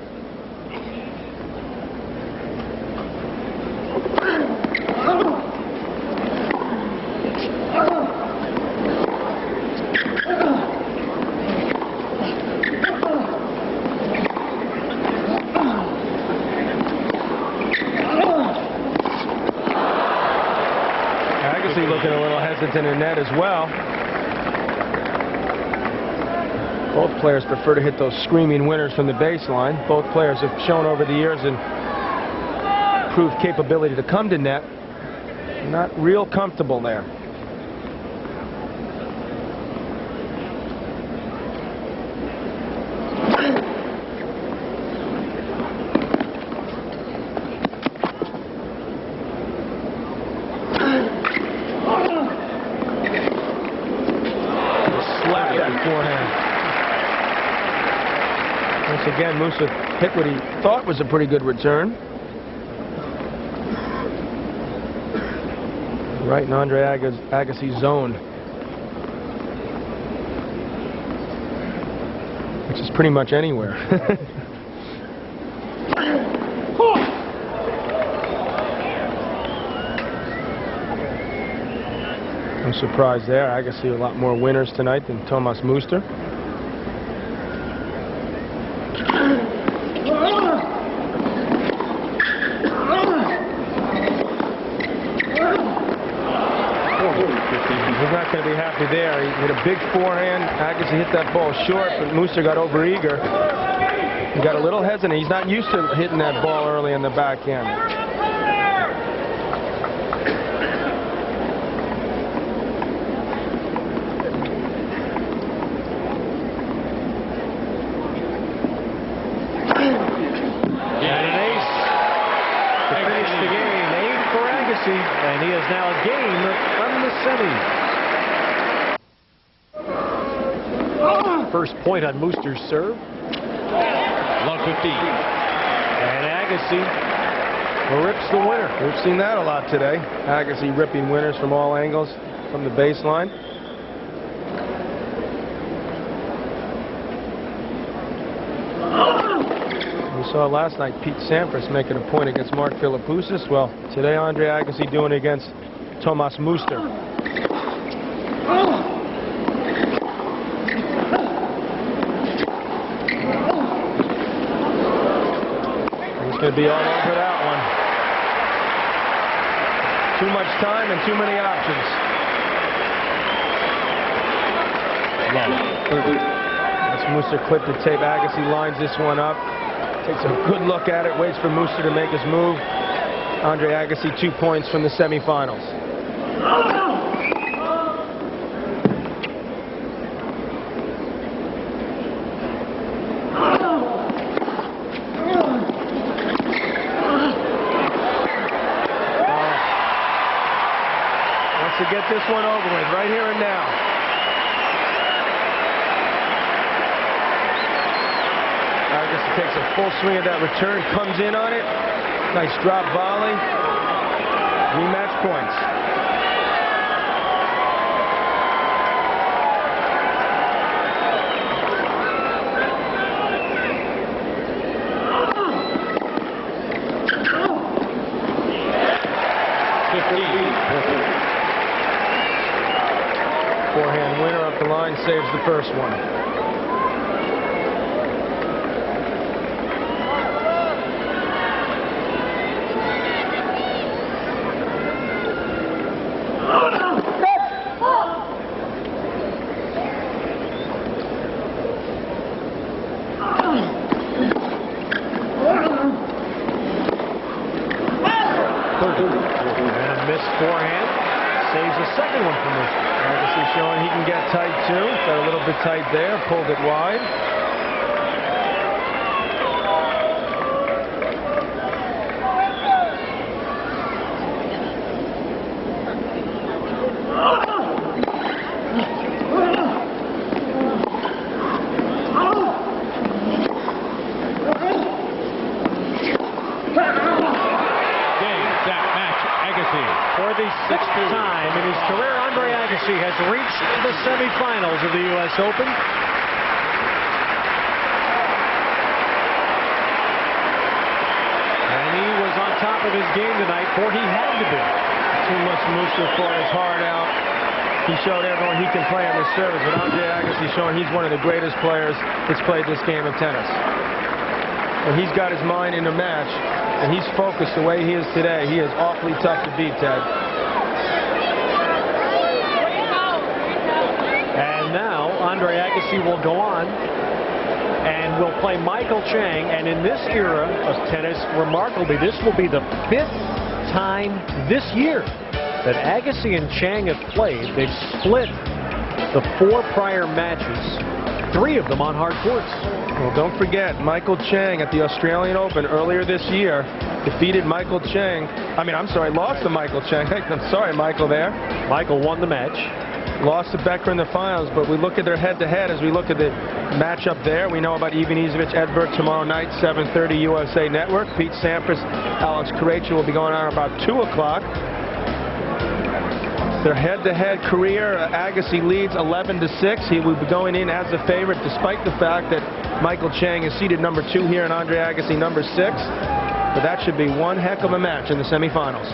Looking a little hesitant in net as well. Both players prefer to hit those screaming winners from the baseline. Both players have shown over the years an improved capability to come to net. Not real comfortable there. Once again, Musa hit what he thought was a pretty good return. Right in Andre Agassi's zone, which is pretty much anywhere. No surprise there. Agassi a lot more winners tonight than Thomas Muster. He's not going to be happy there. He hit a big forehand. Agassi hit that ball short, but Muster got overeager. He got a little hesitant. He's not used to hitting that ball early in the back end. And he is now a game from the semi. First point on Muster's serve. Love 50. And Agassi rips the winner. We've seen that a lot today. Agassi ripping winners from all angles from the baseline. We saw last night Pete Sampras making a point against Mark Philippoussis. Well, today Andre Agassi doing it against Thomas Muster. He's going to be all over that one. Too much time and too many options. That's Muster clipped the tape. Agassi lines this one up. Takes a good look at it, waits for Muster to make his move. Andre Agassi 2 points from the semifinals. Wants to get this one over with right here and now. Agassi takes a full swing of that return, comes in on it. Nice drop volley. Rematch points. Forehand winner up the line, saves the first one. Forehand saves the second one from Muster. Agassi showing he can get tight too. Got a little bit tight there, pulled it wide. the semifinals of the U.S. Open. And he was on top of his game tonight, for he had to be. Too much Muster fought his heart out. He showed everyone he can play on the service, but Andre Agassi showing he's one of the greatest players that's played this game of tennis. When he's got his mind in a match, and he's focused the way he is today, he is awfully tough to beat, Ted. And now Andre Agassi will go on and will play Michael Chang. And in this era of tennis, remarkably, this will be the 5th time this year that Agassi and Chang have played. They've split the 4 prior matches, 3 of them on hard courts. Well, don't forget, Michael Chang at the Australian Open earlier this year defeated Michael Chang. Lost to Michael Chang. I'm sorry, Michael there. Michael won the match. Lost to Becker in the finals, but we look at their head-to-head as we look at the matchup there. We know about Ivanisevic, Edberg tomorrow night, 7:30 USA Network. Pete Sampras, Alex Corretja will be going on about 2 o'clock. Their head-to-head career, Agassi leads 11-6. He will be going in as a favorite, despite the fact that Michael Chang is seated number 2 here and Andre Agassi number 6. But that should be one heck of a match in the semifinals.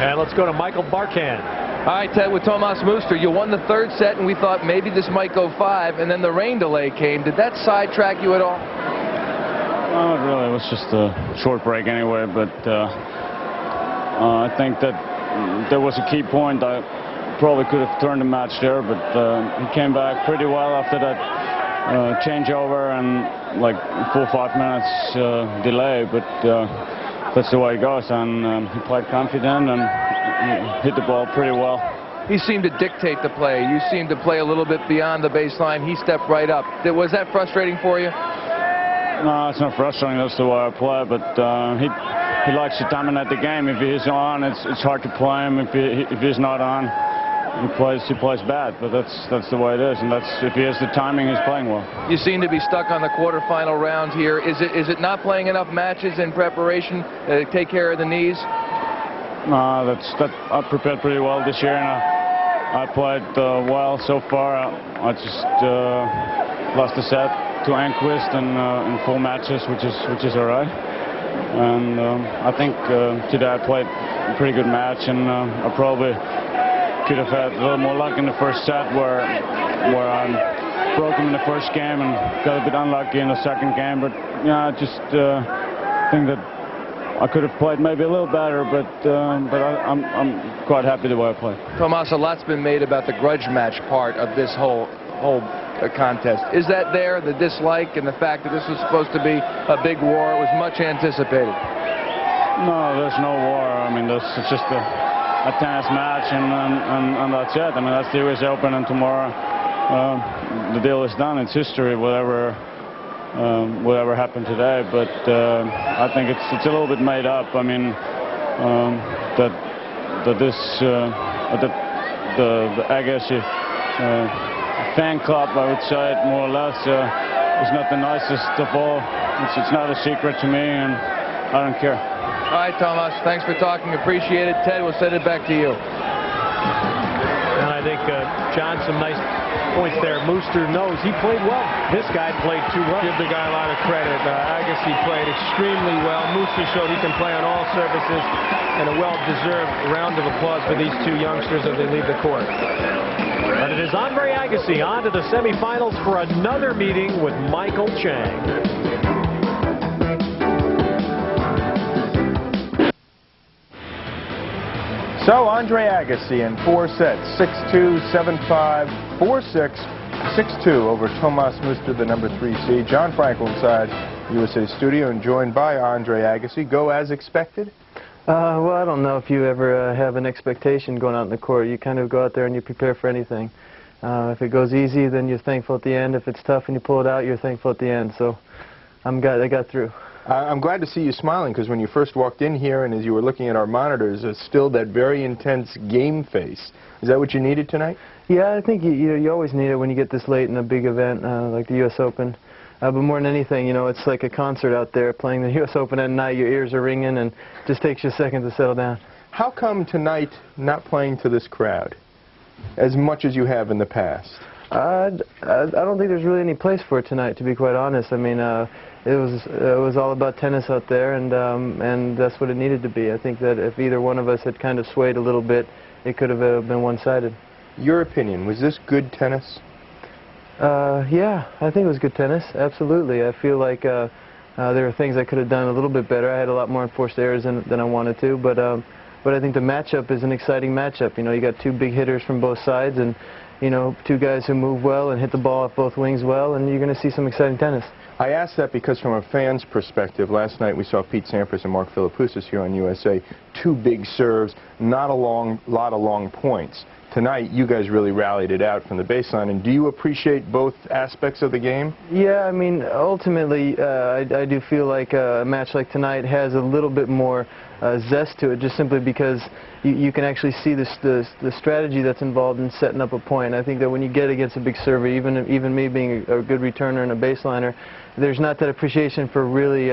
And let's go to Michael Barkan. All right, Ted, with Tomas Muster, you won the 3rd set, and we thought maybe this might go 5, and then the rain delay came. Did that sidetrack you at all? No, not really. It was just a short break anyway, but I think that there was a key point. I probably could have turned the match there, but he came back pretty well after that changeover and like 4 or 5 minutes delay, but that's the way it goes, and he played confident and he hit the ball pretty well. He seemed to dictate the play. You seemed to play a little bit beyond the baseline. He stepped right up. Was that frustrating for you? No, it's not frustrating. That's the way I play, but he likes to dominate the game. If he's on, it's hard to play him. If he's not on, he plays bad. But that's the way it is, and if he has the timing, he's playing well. You seem to be stuck on the quarterfinal round here. Is it not playing enough matches in preparation to take care of the knees? No, I prepared pretty well this year, and I played well so far. I just lost a set to Enquist in 4 matches, which is all right. And I think today I played a pretty good match, and I probably could have had a little more luck in the first set where I broke him in the first game and got a bit unlucky in the second game. But yeah, I just think that I could have played maybe a little better, but I'm quite happy the way I played. Tomas, a lot's been made about the grudge match part of this whole contest. Is that there, the dislike and the fact that this was supposed to be a big war? It was much anticipated. No, there's no war. I mean, it's just a tennis match, and that's it. I mean, that's the US Open, and tomorrow the deal is done. It's history, whatever happened today. But I think it's a little bit made up. I mean, the Agassi fan club, I would say it more or less, is not the nicest of all. It's not a secret to me, and I don't care. All right, Tomas, thanks for talking. Appreciate it. Ted, we'll send it back to you. And I think, John, some nice points there. Muster knows he played well. This guy played too well. Give the guy a lot of credit. Agassi played extremely well. Muster showed he can play on all surfaces, and a well-deserved round of applause for these 2 youngsters as they leave the court. And it is Andre Agassi on to the semifinals for another meeting with Michael Chang. So Andre Agassi in 4 sets, 6-2, 7-5, 4-6, 6-2 over Tomas Muster, the number 3 seed. John Frankel inside USA Studio and joined by Andre Agassi. Go as expected? Well, I don't know if you ever have an expectation going out in the court. You kind of go out there and you prepare for anything. If it goes easy, then you're thankful at the end. If it's tough and you pull it out, you're thankful at the end. So I got through. I'm glad to see you smiling, because when you first walked in here and as you were looking at our monitors, it's still that very intense game face. Is that what you needed tonight? Yeah, I think you always need it when you get this late in a big event like the U.S. Open. But more than anything, you know, it's like a concert out there playing the U.S. Open at night. Your ears are ringing, and it just takes you a second to settle down. How come tonight not playing to this crowd? as much as you have in the past? I don't think there's really any place for it tonight, to be quite honest. I mean, it was all about tennis out there, and that's what it needed to be. I think that if either one of us had kind of swayed a little bit, it could have been one-sided. Your opinion, was this good tennis? Yeah, I think it was good tennis, absolutely. I feel like there were things I could have done a little bit better. I had a lot more enforced errors than I wanted to, but I think the matchup is an exciting matchup. You know, you got two big hitters from both sides, and you know, two guys who move well and hit the ball off both wings well, and you're going to see some exciting tennis. I ask that because from a fan's perspective, last night we saw Pete Sampras and Mark Philippoussis here on USA. Two big serves, not a lot of long points. Tonight, you guys really rallied it out from the baseline. And do you appreciate both aspects of the game? Yeah, I mean, ultimately, I do feel like a match like tonight has a little bit more zest to it, just simply because you can actually see the strategy that's involved in setting up a point. I think that when you get against a big server, even me being a good returner and a baseliner, there's not that appreciation for really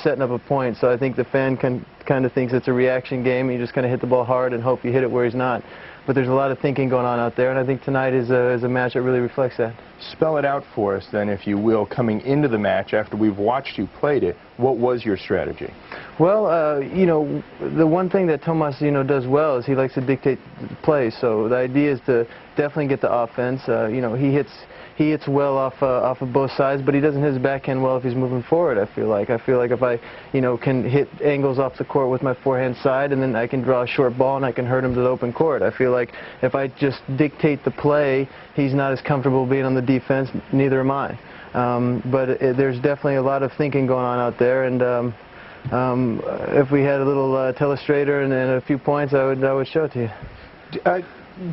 setting up a point. So I think the fan kind of thinks it's a reaction game. You just kind of hit the ball hard and hope you hit it where he's not. But there's a lot of thinking going on out there, and I think tonight is a match that really reflects that. Spell it out for us, then, if you will, coming into the match after we've watched you played it. What was your strategy? Well, you know, the one thing that Tomas, you know, does well is he likes to dictate the play. So the idea is to definitely get the offense. You know, he hits well off of both sides, but he doesn't hit his backhand well if he's moving forward. I feel like if I, you know, can hit angles off the court with my forehand side, and then I can draw a short ball and I can hurt him to the open court. I feel like if I just dictate the play, he's not as comfortable being on the defense. Neither am I. There's definitely a lot of thinking going on out there, and if we had a little telestrator and a few points, I would show it to you.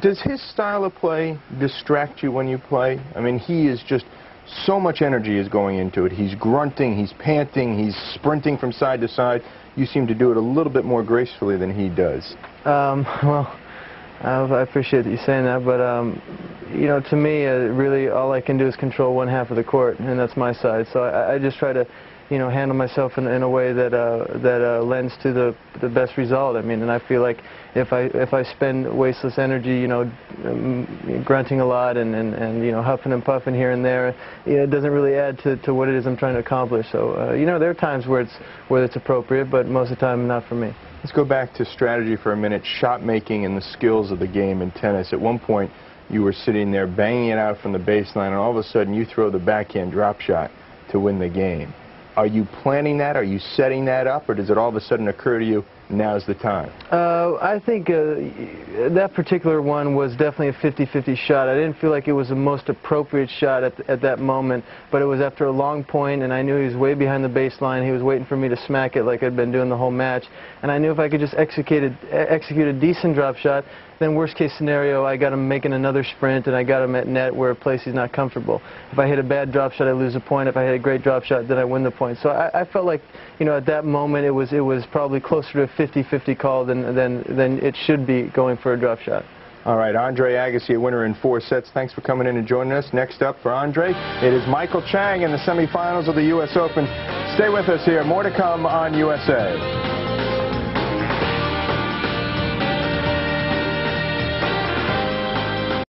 Does his style of play distract you when you play? I mean, he is just, so much energy is going into it. He's grunting, he's panting, he's sprinting from side to side. You seem to do it a little bit more gracefully than he does. Well, I appreciate you saying that, but you know, to me, really all I can do is control one half of the court, and that's my side. So I just try to, you know, handle myself in a way that lends to the best result. I mean, and I feel like if I spend wasteless energy, you know, grunting a lot and you know, huffing and puffing here and there, you know, it doesn't really add to what it is I'm trying to accomplish. So you know, there are times where it's appropriate, but most of the time not for me. Let's go back to strategy for a minute. Shot making and the skills of the game in tennis. At one point, you were sitting there banging it out from the baseline, and all of a sudden you throw the backhand drop shot to win the game. Are you planning that? Are you setting that up? Or does it all of a sudden occur to you, now's the time? I think that particular one was definitely a 50-50 shot. I didn't feel like it was the most appropriate shot at that moment, but it was after a long point, and I knew he was way behind the baseline. He was waiting for me to smack it like I'd been doing the whole match, and I knew if I could just execute a decent drop shot, then worst case scenario, I got him making another sprint, and I got him at net where a place he's not comfortable. If I hit a bad drop shot, I lose a point. If I hit a great drop shot, then I win the point. So I felt like, you know, at that moment it was probably closer to a 50-50 call than it should be going for a drop shot. All right, Andre Agassi, a winner in 4 sets. Thanks for coming in and joining us. Next up for Andre, it is Michael Chang in the semifinals of the U.S. Open. Stay with us here. More to come on USA.